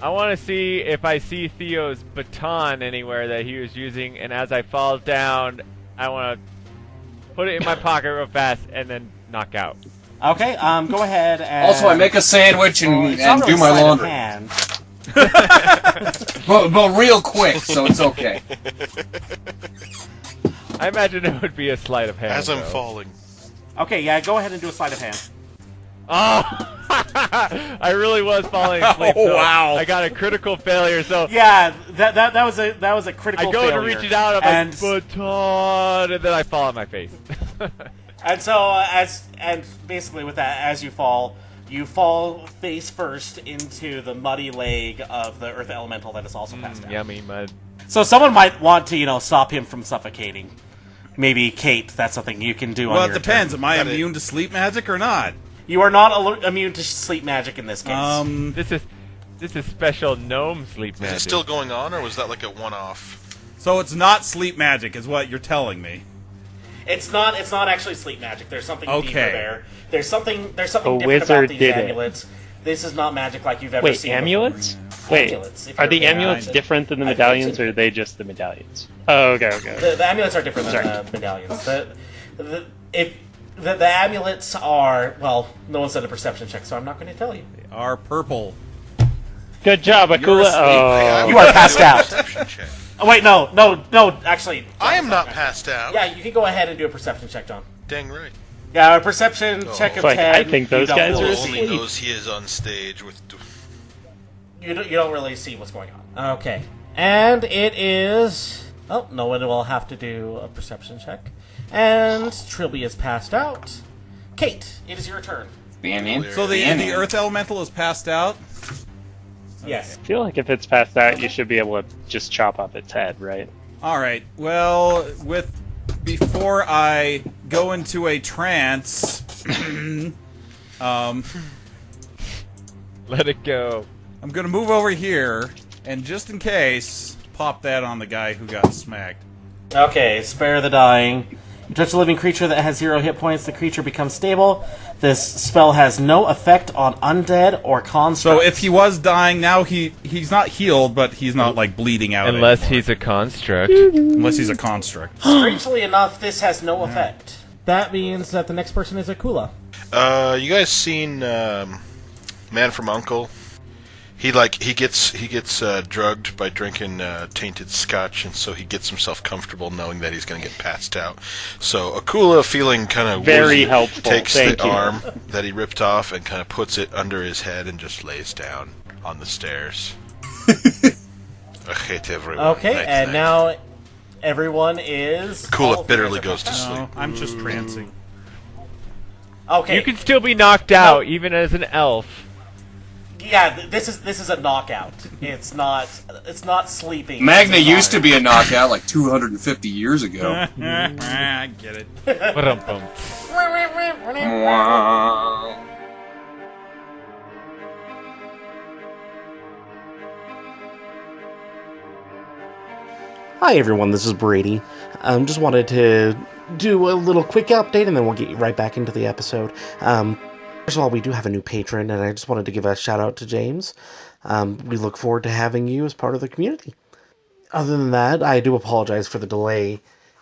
I want to see if I see Theo's baton anywhere that he was using, and as I fall down, I want to put it in my pocket real fast and then knock out.
Okay, go ahead and...
Also, I make a sandwich
Well,
and,
it's not
and
really
do my
sleight of
laundry.
hand.
But real quick, so it's okay.
I imagine it would be a sleight of hand.
As I'm
though.
falling.
Okay, yeah, go ahead and do a sleight of hand.
Oh, I really was falling asleep.
Oh,
so
wow.
I got a critical failure. So
Yeah, that was a critical
I go
failure.
to reach it out, I'm like, baton, and then I fall on my face.
And so, and basically with that, as you fall face first into the muddy leg of the earth elemental that is also passed out.
Yummy mud.
So someone might want to, stop him from suffocating. Maybe Kate, that's something you can do on
Well,
your
it depends.
turn.
Am I immune to sleep magic or not?
You are not immune to sleep magic in this case.
This is special gnome sleep
Is
magic.
it still going on, or was that like a one-off?
So it's not sleep magic, is what you're telling me.
It's not actually sleep magic. There's something deeper
Okay.
there. There's something
A
different
wizard
about these
did it.
amulets. This is not magic like you've ever
Wait,
seen
amulets?
before.
Wait,
Amulets, if
are
you're
the
paying
amulets
attention.
different than the
I think
medallions,
so.
or are they just the medallions? Oh, okay.
The amulets are different than the medallions. The amulets are, well, no one said a perception check, so I'm not going to tell you.
They are purple.
Good job, Akula.
asleep.
Oh.
You are passed out.
Perception check.
Oh, wait, no, actually.
I am not passed out.
Yeah, you can go ahead and do a perception check, John.
Dang right.
Yeah, a perception check of
Like,
10.
I think those
you don't
guys are
really
Only
asleep.
knows he is on stage with.
You don't really see what's going on. Okay. And it is... Oh, no one will have to do a perception check. And Trilby is passed out. Kate, it is your turn.
So the earth elemental is passed out?
Yes.
I feel like if it's passed out, you should be able to just chop off its head, right?
Alright, well, before I go into a trance,
Let it go.
I'm gonna move over here, and just in case, pop that on the guy who got smacked.
Okay, spare the dying. You touch a living creature that has 0 hit points, the creature becomes stable. This spell has no effect on undead or constructs.
So if he was dying, now he's not healed, but he's not, like, bleeding out
Unless
anymore.
he's a construct.
Unless he's a construct.
Strangely enough, this has no effect. That means that the next person is Akula.
You guys seen Man from U.N.C.L.E.? He gets drugged by drinking tainted scotch, and so he gets himself comfortable knowing that he's going to get passed out. So Akula, feeling kind of
Very helpful.
takes
Thank
the
you.
arm that he ripped off and kind of puts it under his head and just lays down on the stairs. I hate everyone.
Okay,
Night,
and
night.
now everyone is... all
Akula
of you
bitterly
guys are
goes to
passed out.
sleep.
No, I'm just trancing.
Okay.
You can still be knocked out, even as an elf.
Yeah, this is a knockout. It's not sleeping.
Magna
It's
used to
not.
be a knockout like 250 years ago.
I get it.
Ba-dum-bum.
Wow.
Hi everyone, this is Brady. Just wanted to do a little quick update and then we'll get right back into the episode. First of all, we do have a new patron and I just wanted to give a shout out to James. We look forward to having you as part of the community. Other than that, I do apologize for the delay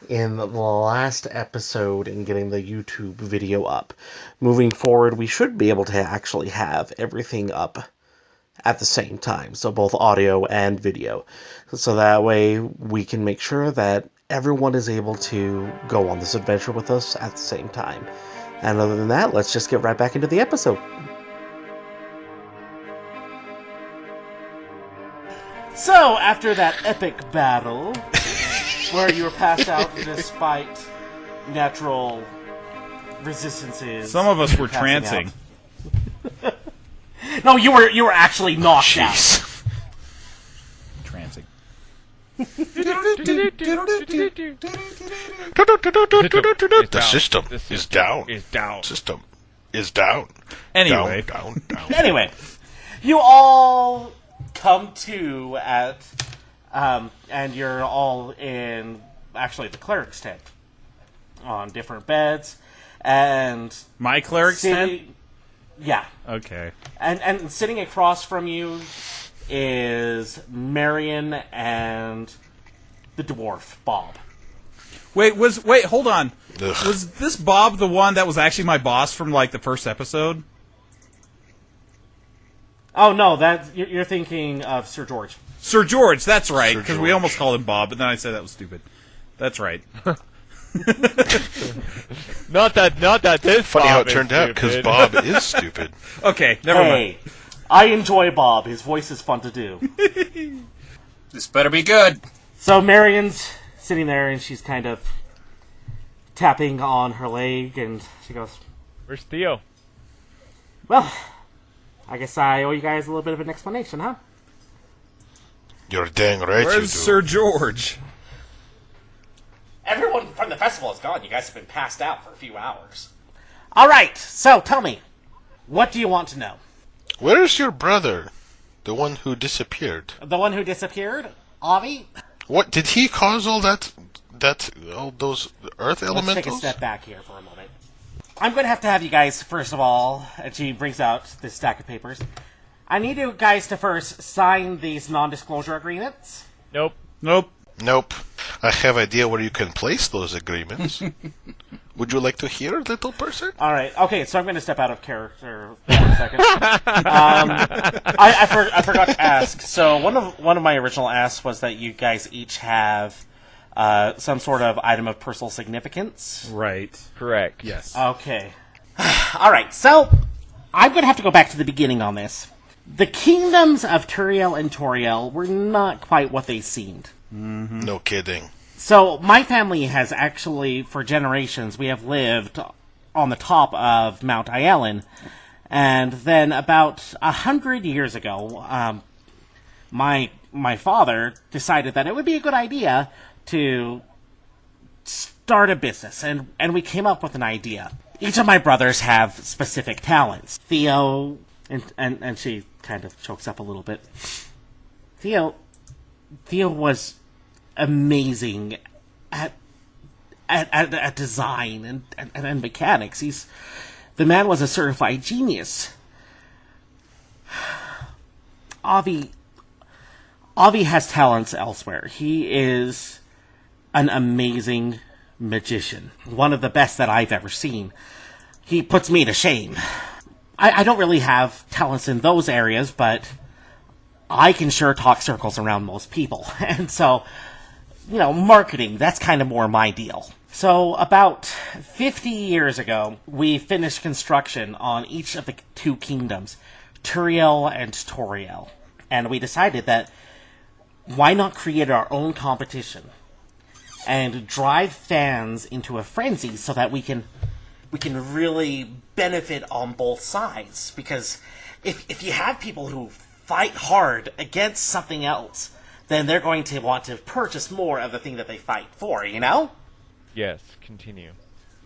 in the last episode in getting the YouTube video up. Moving forward, we should be able to actually have everything up at the same time, so both audio and video. So that way we can make sure that everyone is able to go on this adventure with us at the same time. And other than that, let's just get right back into the episode.
So, after that epic battle, where you were passed out despite natural resistances...
Some of us were
passing
trancing.
out. No, you were actually knocked out.
Jeez.
Trancing.
The system is down.
Is down.
System is down.
Anyway.
Down, down, down.
Anyway, you all come to at, and you're all in, actually, the cleric's tent, on different beds, and
My cleric's tent?
Yeah.
Okay.
And sitting across from you is Marian and the dwarf, Bob.
Wait, hold on.
Ugh.
Was this Bob the one that was actually my boss from, like, the first episode?
Oh, no, you're thinking of Sir George.
Sir George, that's right,
Sir
because we
George.
almost called him Bob, but then I said that was stupid. That's right.
Not that this.
Funny
Bob
how it
is
turned out, because
stupid.
Bob is stupid.
Okay, never mind.
Hey, I enjoy Bob. His voice is fun to do.
This better be good.
So Marian's sitting there, and she's kind of tapping on her leg, and she goes,
Where's Theo?
well, I guess I owe you guys a little bit of an explanation, huh?
You're dang right you do.
Where's Sir George?
Everyone from the festival is gone. You guys have been passed out for a few hours. All right, so tell me, what do you want to know?
Where's your brother? The one who disappeared.
The one who disappeared? Avi?
What, did he cause all all those earth
Let's
elementals?
take a step back here for a moment. I'm going to have you guys, first of all, and she brings out this stack of papers. I need you guys to first sign these non-disclosure agreements.
Nope.
Nope.
Nope. I have idea where you can place those agreements. Would you like to hear, little person?
All right. Okay, so I'm going to step out of character for a second. I forgot to ask. So one of my original asks was that you guys each have some sort of item of personal significance.
Right.
Correct.
Yes.
Okay. All right. So I'm going to have to go back to the beginning on this. The kingdoms of Tutorielle and Toriel were not quite what they seemed.
No kidding.
So my family has actually, for generations, we have lived on the top of Mount Ielen, and then about 100 years ago, my father decided that it would be a good idea to start a business, and we came up with an idea. Each of my brothers have specific talents. Theo, and she kind of chokes up a little bit. Theo was amazing at design and mechanics. The man was a certified genius. Avi has talents elsewhere. He is an amazing magician, one of the best that I've ever seen. He puts me to shame. I don't really have talents in those areas, but I can sure talk circles around most people. And so, marketing, that's kind of more my deal. So about 50 years ago, we finished construction on each of the two kingdoms, Tutorielle and Torielle. And we decided that why not create our own competition and drive fans into a frenzy so that we can really benefit on both sides. Because if you have people who fight hard against something else, then they're going to want to purchase more of the thing that they fight for,
Yes. Continue.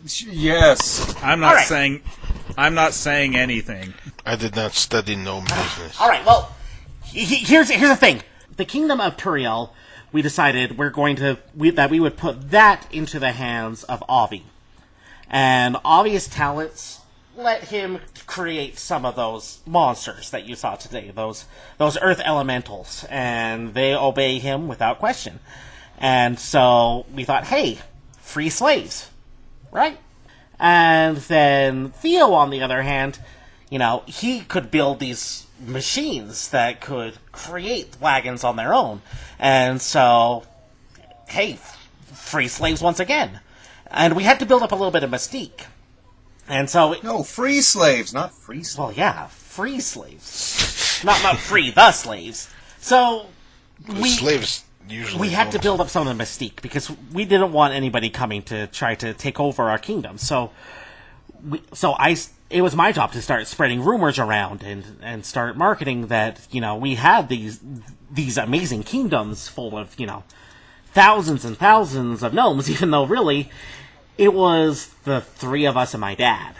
Yes.
I'm not
All right.
saying anything.
I did not study no business.
All right, well, here's the thing. The Kingdom of Tutorielle, we decided that we would put that into the hands of Avi. And Avi's talents let him create some of those monsters that you saw today, those earth elementals, and they obey him without question. And so we thought, hey, free slaves, right? And then Theo, on the other hand, he could build these machines that could create wagons on their own. And so, hey, free slaves once again. And we had to build up a little bit of mystique. And so...
No, free slaves, not free slaves.
Well, yeah, free slaves. not free the slaves. So,
Slaves usually
we had to
don't.
build up some of the mystique, because we didn't want anybody coming to try to take over our kingdom. So it was my job to start spreading rumors around and start marketing that, we had these amazing kingdoms full of, thousands and thousands of gnomes, even though really it was the three of us and my dad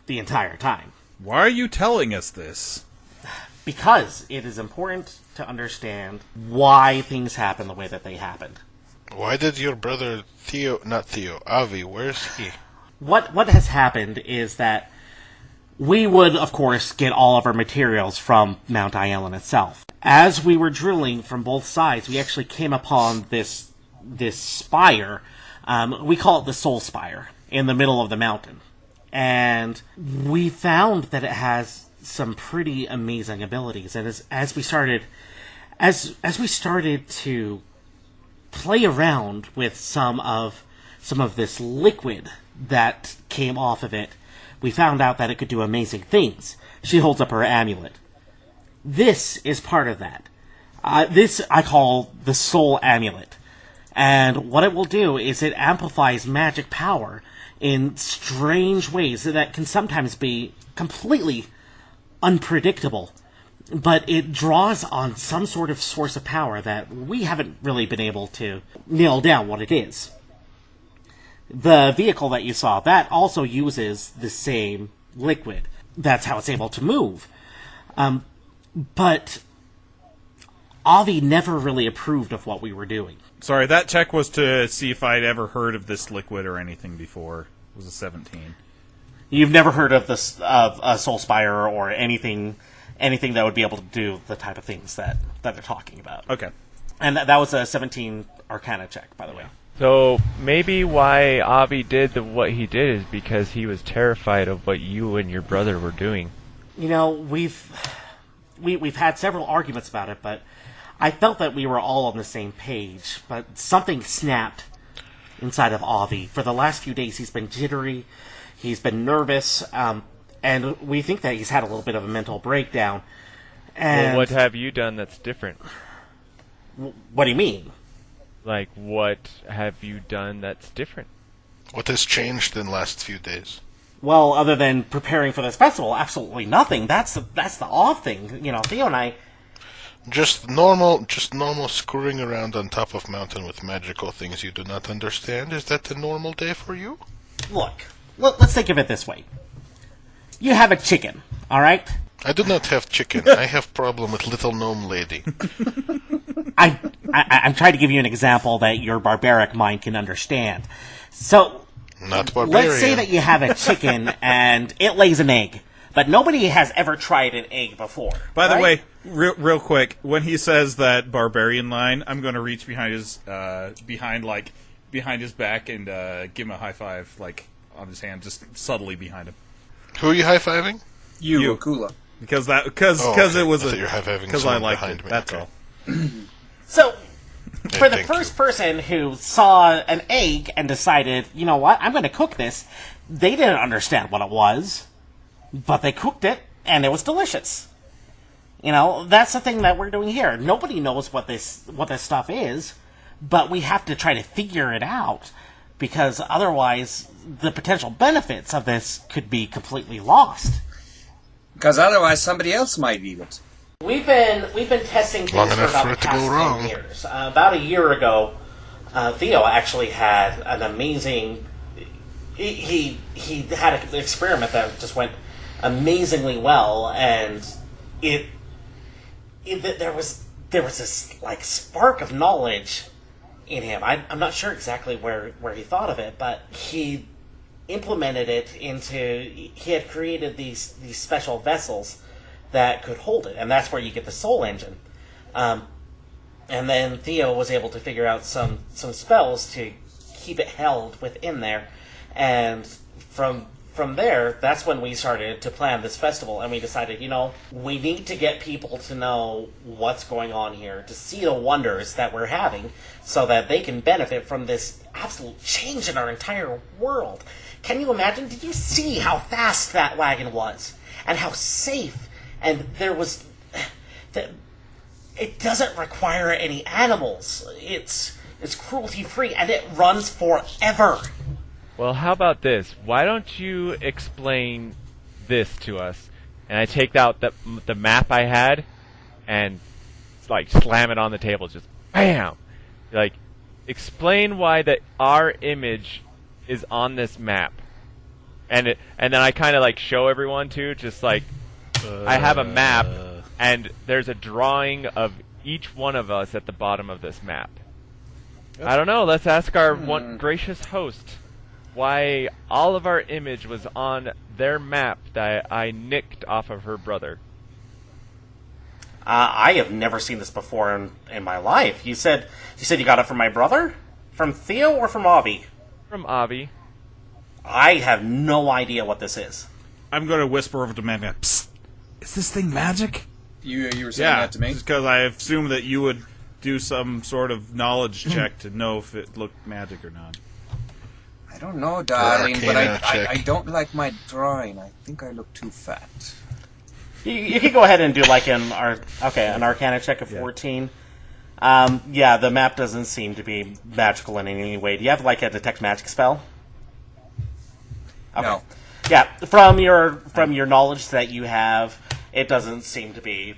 the entire time.
Why are you telling us this?
Because it is important to understand why things happen the way that they happened.
Why did your brother Avi, where's he?
What has happened is that we would, of course, get all of our materials from Mount Island itself. As we were drilling from both sides, we actually came upon this spire. We call it the Soul Spire, in the middle of the mountain. And we found that it has some pretty amazing abilities. And as we started to play around with some of this liquid that came off of it, we found out that it could do amazing things. She holds up her amulet. This is part of that. This I call the Soul Amulet. And what it will do is it amplifies magic power in strange ways that can sometimes be completely unpredictable. But it draws on some sort of source of power that we haven't really been able to nail down what it is. The vehicle that you saw, that also uses the same liquid. That's how it's able to move. But Avi never really approved of what we were doing.
Sorry, that check was to see if I'd ever heard of this liquid or anything before. It was a 17.
You've never heard of this of a Soul Spire or anything that would be able to do the type of things that they're talking about.
Okay.
And that was a 17 Arcana check, by the way.
So maybe why Avi did what he did is because he was terrified of what you and your brother were doing.
You know, we've had several arguments about it, but I felt that we were all on the same page. But something snapped inside of Avi. For the last few days, he's been jittery, he's been nervous, and we think that he's had a little bit of a mental breakdown. And
well, what have you done that's different?
What do you mean?
Like, what have you done that's different?
What has changed in the last few days?
Well, other than preparing for this festival, absolutely nothing. That's the odd thing. You know, Theo and I...
Just normal screwing around on top of mountain with magical things you do not understand. Is that a normal day for you?
Look, let's think of it this way. You have a chicken, all right?
I do not have chicken. I have problem with little gnome lady.
I'm trying to give you an example that your barbaric mind can understand. So,
not barbarian.
Let's say that you have a chicken and it lays an egg, but nobody has ever tried an egg before.
By the way, real quick, when he says that barbarian line, I'm going to reach behind his behind his back and give him a high five, like on his hand, just subtly behind him.
Who are you high fiving?
You, Akula.
Because
okay.
it was
because
I liked
behind
it.
me.
That's
okay.
all.
So, for the
Thank
first
you.
person who saw an egg and decided, you know what, I'm going to cook this, they didn't understand what it was, but they cooked it, and it was delicious. You know, that's the thing that we're doing here. Nobody knows what this stuff is, but we have to try to figure it out, because otherwise the potential benefits of this could be completely lost.
Because otherwise somebody else might eat it.
We've been testing
Long
things for
enough
about
for
the
it to
past
go
10
wrong.
years. About a year ago, Theo actually had an amazing... He had an experiment that just went amazingly well, and there was this like spark of knowledge in him. I'm not sure exactly where he thought of it, but he implemented it into... He had created these special vessels that could hold it, and that's where you get the soul engine. And then Theo was able to figure out some spells to keep it held within there, and from there, that's when we started to plan this festival, and we decided, you know, we need to get people to know what's going on here, to see the wonders that we're having, so that they can benefit from this absolute change in our entire world. Can you imagine? Did you see how fast that wagon was? And how safe? And there was... It doesn't require any animals. It's cruelty-free, and it runs forever.
Well, how about this? Why don't you explain this to us? And I take out the map I had and like slam it on the table, just bam. Like, explain why our image is on this map, and then I kind of like show everyone too, just like I have a map, and there's a drawing of each one of us at the bottom of this map. I don't know. Let's ask our one gracious host. why all of our image was on their map that I nicked off of her brother.
I have never seen this before in my life. You said you got it from my brother? From Theo or from Avi?
From Avi.
I have no idea what this is.
I'm going to whisper over to Marian. Psst. Is this thing magic?
You were saying that to me?
Just because I assumed that you would do some sort of knowledge check to know if it looked magic or not.
I don't know, darling, but
Arcana check.
I don't like my drawing. I think I look too fat.
You could go ahead and do like an Arcana check of 14. Yeah, the map doesn't seem to be magical in any way. Do you have like a detect magic spell? Okay.
No.
Yeah, from your knowledge that you have, it doesn't seem to be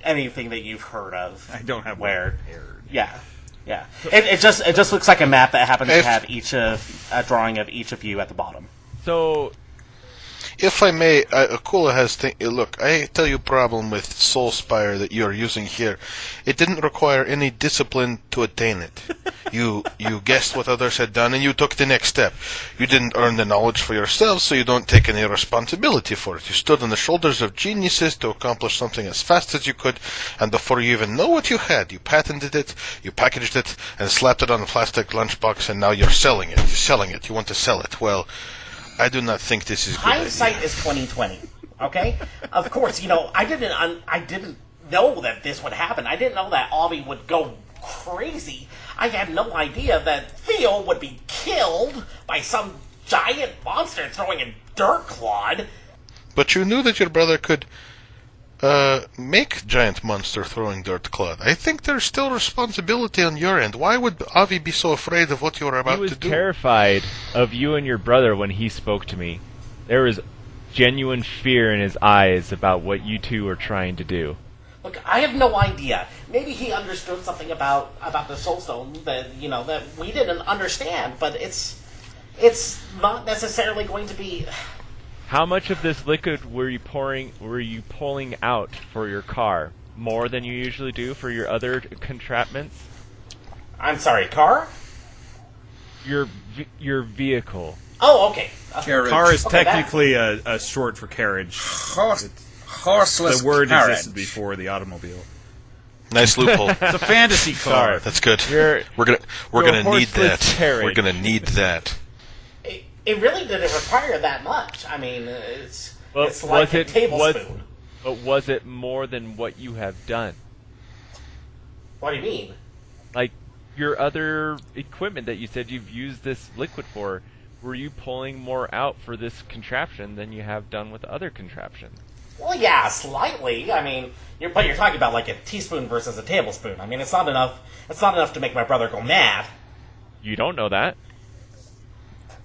anything that you've heard of.
I don't have
where.
one.
Yeah. It just looks like a map that happens to have a drawing of each of you at the bottom.
So,
If I may, Akula has... Look, I tell you problem with Soulspire that you are using here. It didn't require any discipline to attain it. You guessed what others had done, and you took the next step. You didn't earn the knowledge for yourself, so you don't take any responsibility for it. You stood on the shoulders of geniuses to accomplish something as fast as you could, and before you even know what you had, you patented it, you packaged it, and slapped it on a plastic lunchbox, and now you're selling it. You're selling it. You want to sell it. Well... I do not think this is good
Hindsight
idea.
is 20/20. Okay, of course, I didn't know that this would happen. I didn't know that Avi would go crazy. I had no idea that Theo would be killed by some giant monster throwing a dirt clod.
But you knew that your brother could make giant monster throwing dirt clod. I think there's still responsibility on your end. Why would Avi be so afraid of what you were about
he was
to do?
terrified of you and your brother when he spoke to me. There was genuine fear in his eyes about what you two were trying to do.
Look, I have no idea. Maybe he understood something about the Soulstone that that we didn't understand. But it's not necessarily going to be.
How much of this liquid were you pulling out for your car? More than you usually do for your other contraptions?
I'm sorry, car?
Your vehicle.
Oh, okay.
Carriage.
Car is
Okay,
technically a short for carriage.
Horseless
The word
carriage.
existed before the automobile.
Nice loophole.
It's a fantasy car.
That's good.
You're
We're gonna need
horseless
that.
carriage.
We're gonna need that.
It really didn't require that much. I mean, it's
Well,
it's like a tablespoon.
But was it more than what you have done?
What do you mean?
Like your other equipment that you said you've used this liquid for, were you pulling more out for this contraption than you have done with other contraptions?
Well, yeah, slightly. I mean, you're talking about like a teaspoon versus a tablespoon. I mean, it's not enough. It's not enough to make my brother go mad.
You don't know that.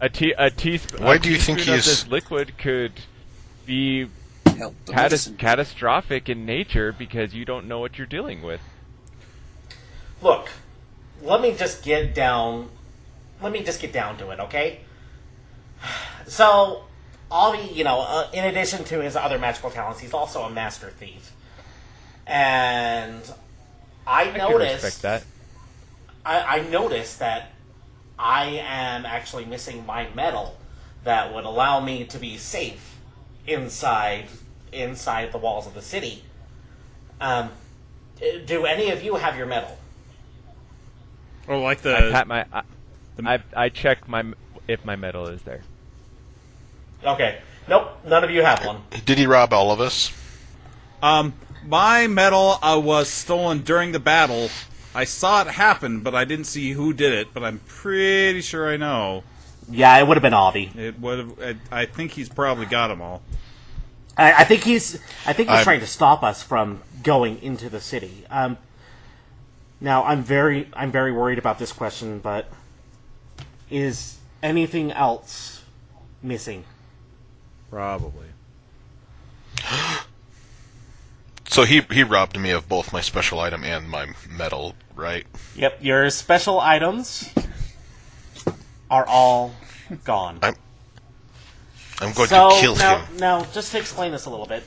A teaspoon.
Why do you think
of
he's-
this liquid could be
Help the medicine.
catastrophic in nature because you don't know what you're dealing with?
Look, let me just get down to it, okay? So, Avi, in addition to his other magical talents, he's also a master thief. And I
can
noticed
respect that.
I noticed that I am actually missing my medal that would allow me to be safe inside the walls of the city. Do any of you have your medal?
Or like
I check if my medal is there.
Okay. Nope, none of you have one.
Did he rob all of us?
My medal was stolen during the battle. I saw it happen, but I didn't see who did it. But I'm pretty sure I know.
Yeah, it would have been Avi.
It would have. I think he's probably got them all.
I think he's trying to stop us from going into the city. Now I'm very worried about this question, but is anything else missing?
Probably.
So he robbed me of both my special item and my medal, right?
Yep, your special items are all gone.
I'm going to kill him.
Now, just to explain this a little bit,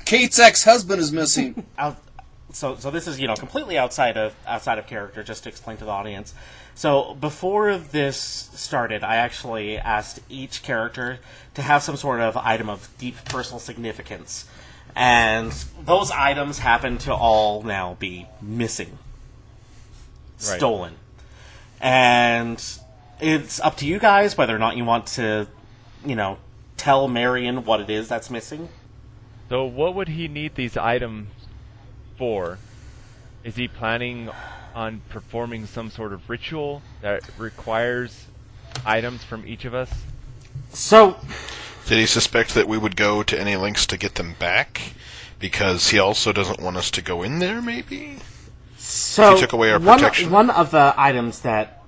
Kate's ex-husband is missing.
So this is completely outside of character, just to explain to the audience. So before this started, I actually asked each character to have some sort of item of deep personal significance, and those items happen to all now be missing, stolen, and it's up to you guys whether or not you want to, tell Marian what it is that's missing.
So what would he need these items for? Is he planning on performing some sort of ritual that requires items from each of us?
So,
did he suspect that we would go to any lengths to get them back? Because he also doesn't want us to go in there, maybe?
So,
he took away our protection.
One of the items that...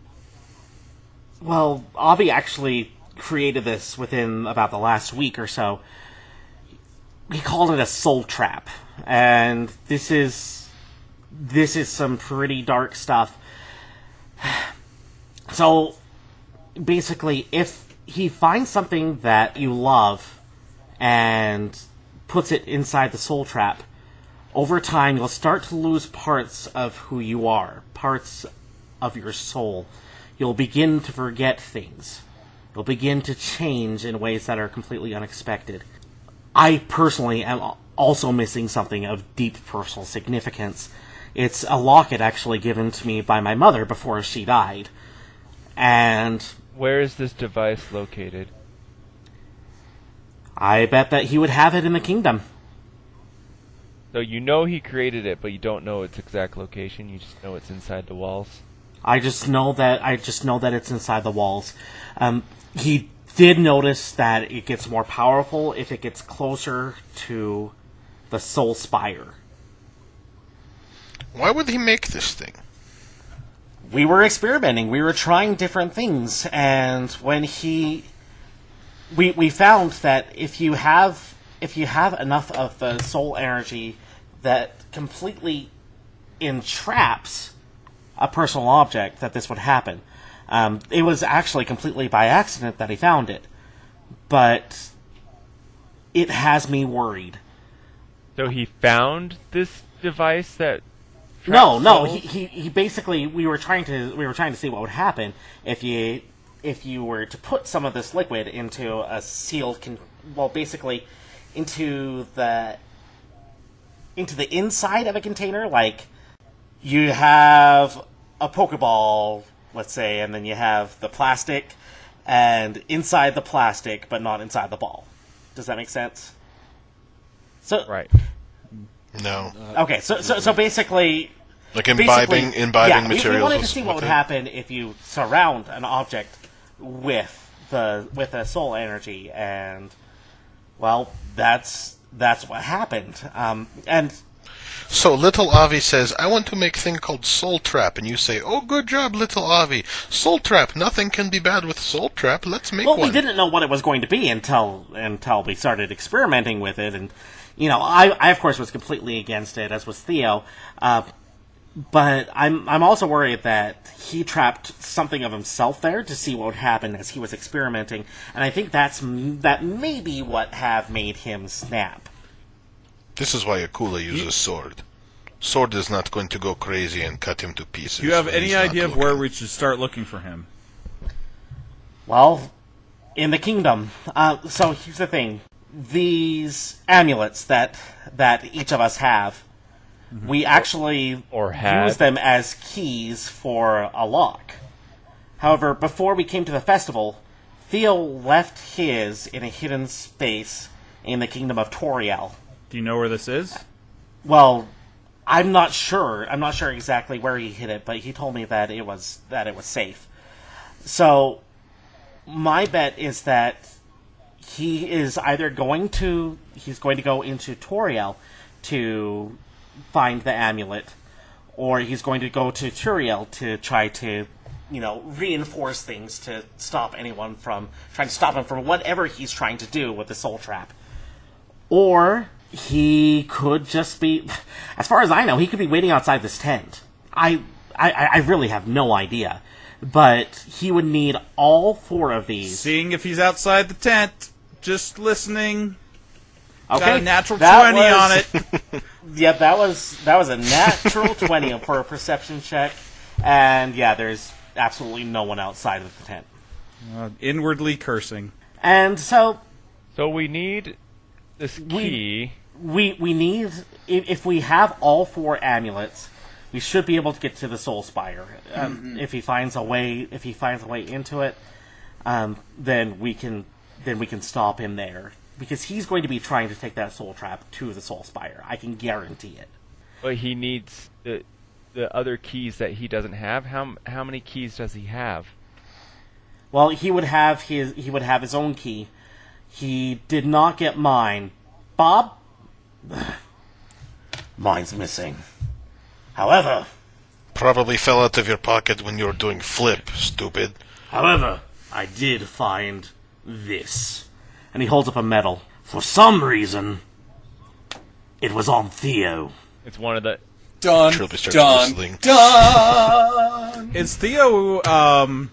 Well, Avi actually created this within about the last week or so. He called it a soul trap. And this is some pretty dark stuff. So, basically, if he finds something that you love and puts it inside the soul trap, over time you'll start to lose parts of who you are, parts of your soul. You'll begin to forget things. You'll begin to change in ways that are completely unexpected. I personally am also missing something of deep personal significance. It's a locket actually given to me by my mother before she died. And
where is this device located?
I bet that he would have it in the kingdom.
So you know he created it, but you don't know its exact location. You just know it's inside the walls.
I just know that it's inside the walls. He did notice that it gets more powerful if it gets closer to the Soul Spire.
Why would he make this thing?
We were experimenting. We were trying different things, and when we found that if you have enough of the soul energy that completely entraps a personal object, that this would happen. It was actually completely by accident that he found it, but it has me worried.
So he found this device that...
No. He basically we were trying to see what would happen if you were to put some of this liquid into a sealed basically into the inside of a container. Like, you have a Pokeball, let's say, and then you have the plastic, and inside the plastic, but not inside the ball. Does that make sense? So
right.
No.
Okay, so basically,
like imbibing materials.
If you wanted to see what would happen if you surround an object with a soul energy, and well, that's what happened. And
so little Avi says, "I want to make a thing called Soul Trap," and you say, "Oh, good job, little Avi. Soul Trap. Nothing can be bad with Soul Trap. Let's make one."
Well, we didn't know what it was going to be until we started experimenting with it, and I of course was completely against it, as was Theo. But I'm also worried that he trapped something of himself there to see what would happen as he was experimenting, and I think that may be what have made him snap.
This is why Akula uses sword. Sword is not going to go crazy and cut him to pieces.
Do you have any idea of where we should start looking for him?
Well, in the kingdom. So here's the thing. These amulets that each of us have, we actually use them as keys for a lock. However, before we came to the festival, Theo left his in a hidden space in the Kingdom of Tutorielle.
Do you know where this is?
Well, I'm not sure. I'm not sure exactly where he hid it, but he told me that it was safe. So, my bet is that he is either going to go into Tutorielle to find the amulet, or he's going to go to Tutorielle to try to, reinforce things to stop anyone from trying to stop him from whatever he's trying to do with the soul trap. Or he could just be, as far as I know, he could be waiting outside this tent. I really have no idea. But he would need all 4 of these.
Seeing if he's outside the tent, just listening.
Okay,
got a natural 20 on it.
Yep, that was a natural 20 for a perception check, and yeah, there's absolutely no one outside of the tent.
Inwardly cursing.
And so
we need this key.
we need, if we have all 4 amulets, we should be able to get to the Soul Spire. If he finds a way into it, then we can stop him there, because he's going to be trying to take that soul trap to the Soul Spire. I can guarantee it.
But he needs the other keys that he doesn't have. How many keys does he have?
Well, he would have his own key. He did not get mine. Bob? Mine's missing. However...
Probably fell out of your pocket when you were doing flip, stupid.
However, I did find this. And he holds up a medal. For some reason, it was on Theo.
It's one of the...
Done.
Is Theo,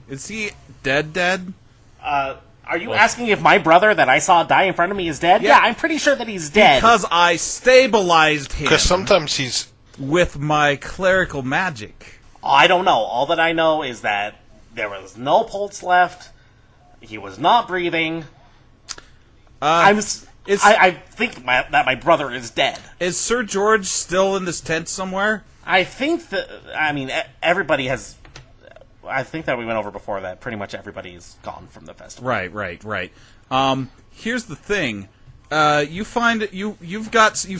is he dead?
Are you asking if my brother that I saw die in front of me is dead? Yeah, I'm pretty sure that he's dead.
Because I stabilized him.
Because sometimes he's...
with my clerical magic.
I don't know. All that I know is that there was no pulse left. He was not breathing. I think that my brother is dead.
Is Sir George still in this tent somewhere?
I think that... I mean, everybody has... I think that we went over before that pretty much everybody is gone from the festival.
Right. Here's the thing. You've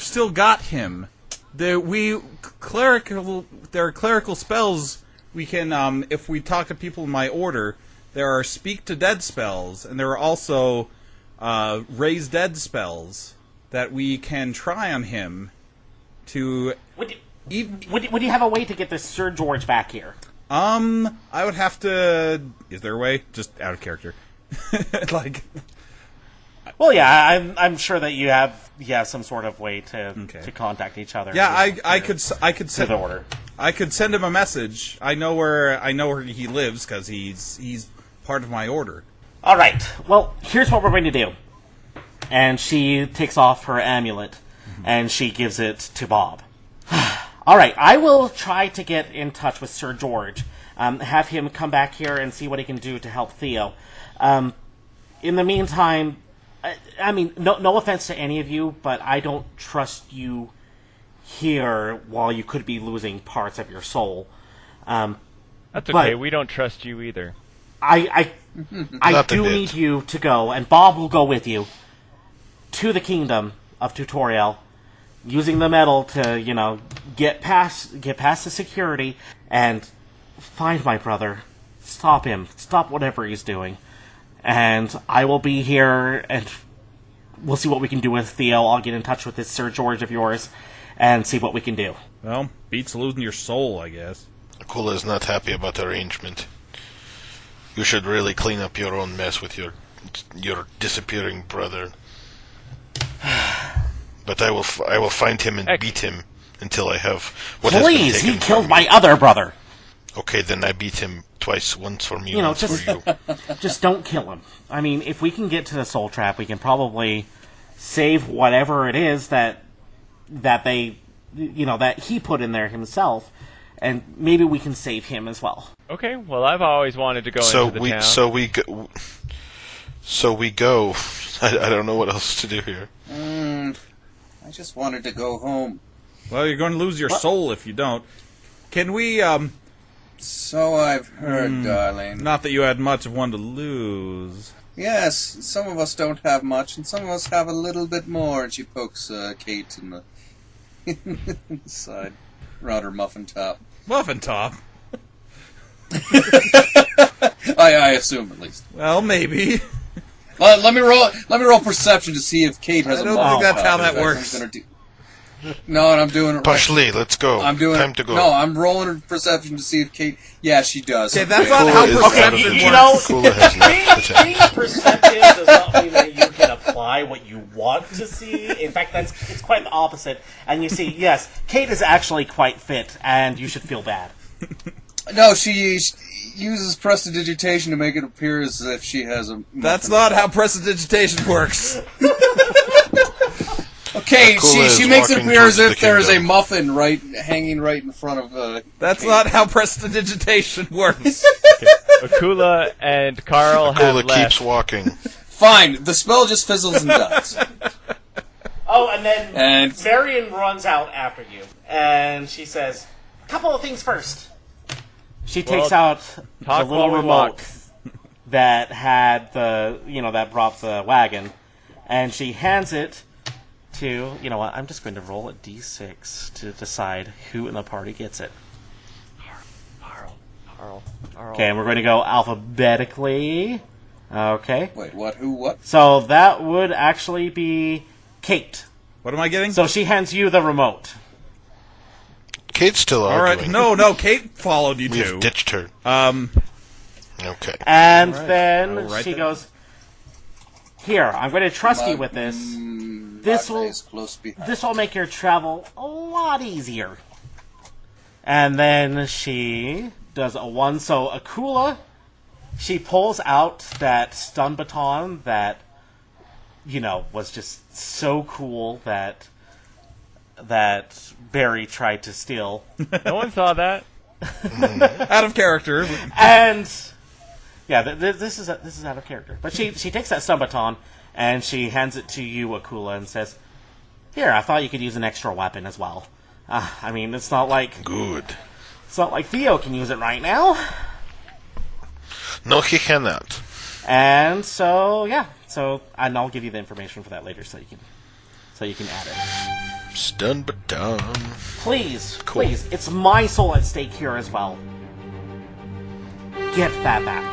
still got him. There are clerical spells we can, if we talk to people in my order, there are speak to dead spells, and there are also raise dead spells that we can try on him to...
Would you have a way to get this Sir George back here?
I would have to... Is there a way? Just out of character. Like...
Well, yeah, I'm sure that you have some sort of way to contact each other.
Yeah, I could send
the order.
I could send him a message. I know where he lives because he's part of my order.
All right. Well, here's what we're going to do. And she takes off her amulet and she gives it to Bob. All right, I will try to get in touch with Sir George, have him come back here and see what he can do to help Theo. In the meantime, I mean, no offense to any of you, but I don't trust you here while you could be losing parts of your soul.
That's okay, we don't trust you either.
I do need you to go, and Bob will go with you, to the Kingdom of Tutorielle, using the medal to, get past the security and find my brother. Stop him. Stop whatever he's doing. And I will be here, and we'll see what we can do with Theo. I'll get in touch with this Sir George of yours and see what we can do.
Well, beats losing your soul, I guess.
Akula is not happy about the arrangement. You should really clean up your own mess with your disappearing brother. But I will find him and beat him until I have what has been taken
Please, he
from
killed
me.
my other brother.
Okay, then I beat him twice, once for me, once for you.
Just don't kill him. I mean, if we can get to the soul trap, we can probably save whatever it is that they, that he put in there himself, and maybe we can save him as well.
Okay, well, I've always wanted to go into the town.
So we go. I don't know what else to do here.
I just wanted to go home.
Well, you're going to lose your soul if you don't. Can we,
So I've heard, darling.
Not that you had much of one to lose.
Yes, some of us don't have much, and some of us have a little bit more. And she pokes Kate in the side, around her muffin top.
Muffin top?
I assume, at least.
Well, maybe.
Let me roll perception to see if Kate has a muffin top.
I don't think that's how that works.
No, and I'm doing it right.
Parsley, let's go. Time to go.
No, I'm rolling her perception to see if Kate... Yeah, she does.
Okay, that's not how perception works.
Being perceptive does not mean that you can apply what you want to see. In fact, it's quite the opposite. And you see, yes, Kate is actually quite fit, and you should feel bad.
No, she uses prestidigitation to make it appear as if she has a...
That's not how prestidigitation works.
Okay,
Akula
she
is
makes it
walking
appear as
towards
if
the
there is a
kingdom.
muffin hanging right in front of.
That's not how prestidigitation works.
Akula and Carl have
Akula
left.
keeps walking.
Fine, the spell just fizzles and dies.
Oh, and then
And-
Marian runs out after you, and she says, "A couple of things first." She takes
Well,
out the
talk
little
while we
remote
walk.
that had that brought the wagon, and she hands it to, you know what, I'm just going to roll a d6 to decide who in the party gets it.
Carl.
Okay, and we're going to go alphabetically. Okay.
Wait, what? Who? What?
So that would actually be Kate.
What am I getting?
So she hands you the remote.
Kate's still
All
arguing.
right, no, Kate followed you
We've
too.
ditched her. Okay.
And
All right. I
then
will write
she
that.
goes, "Here, I'm going to trust you with this. This will
Is close behind.
this will make your travel a lot easier." And then she does a 1. So Akula, she pulls out that stun baton that, was just so cool that Barry tried to steal.
No one saw that.
Out of character.
And yeah, this is out of character. But she takes that stun baton and she hands it to you, Akula, and says, "Here, I thought you could use an extra weapon as well. I mean, it's not like
Good.
Theo can use it right now."
No, he cannot.
And so and I'll give you the information for that later, so you can add it.
Stun baton.
Please,
Cool.
please, it's my soul at stake here as well. Get that back,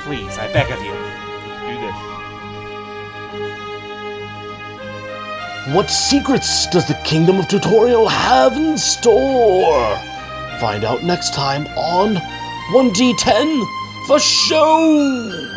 please. I beg of you.
Do this.
What secrets does the Kingdom of Tutorielle have in store? Find out next time on 1D10 for show!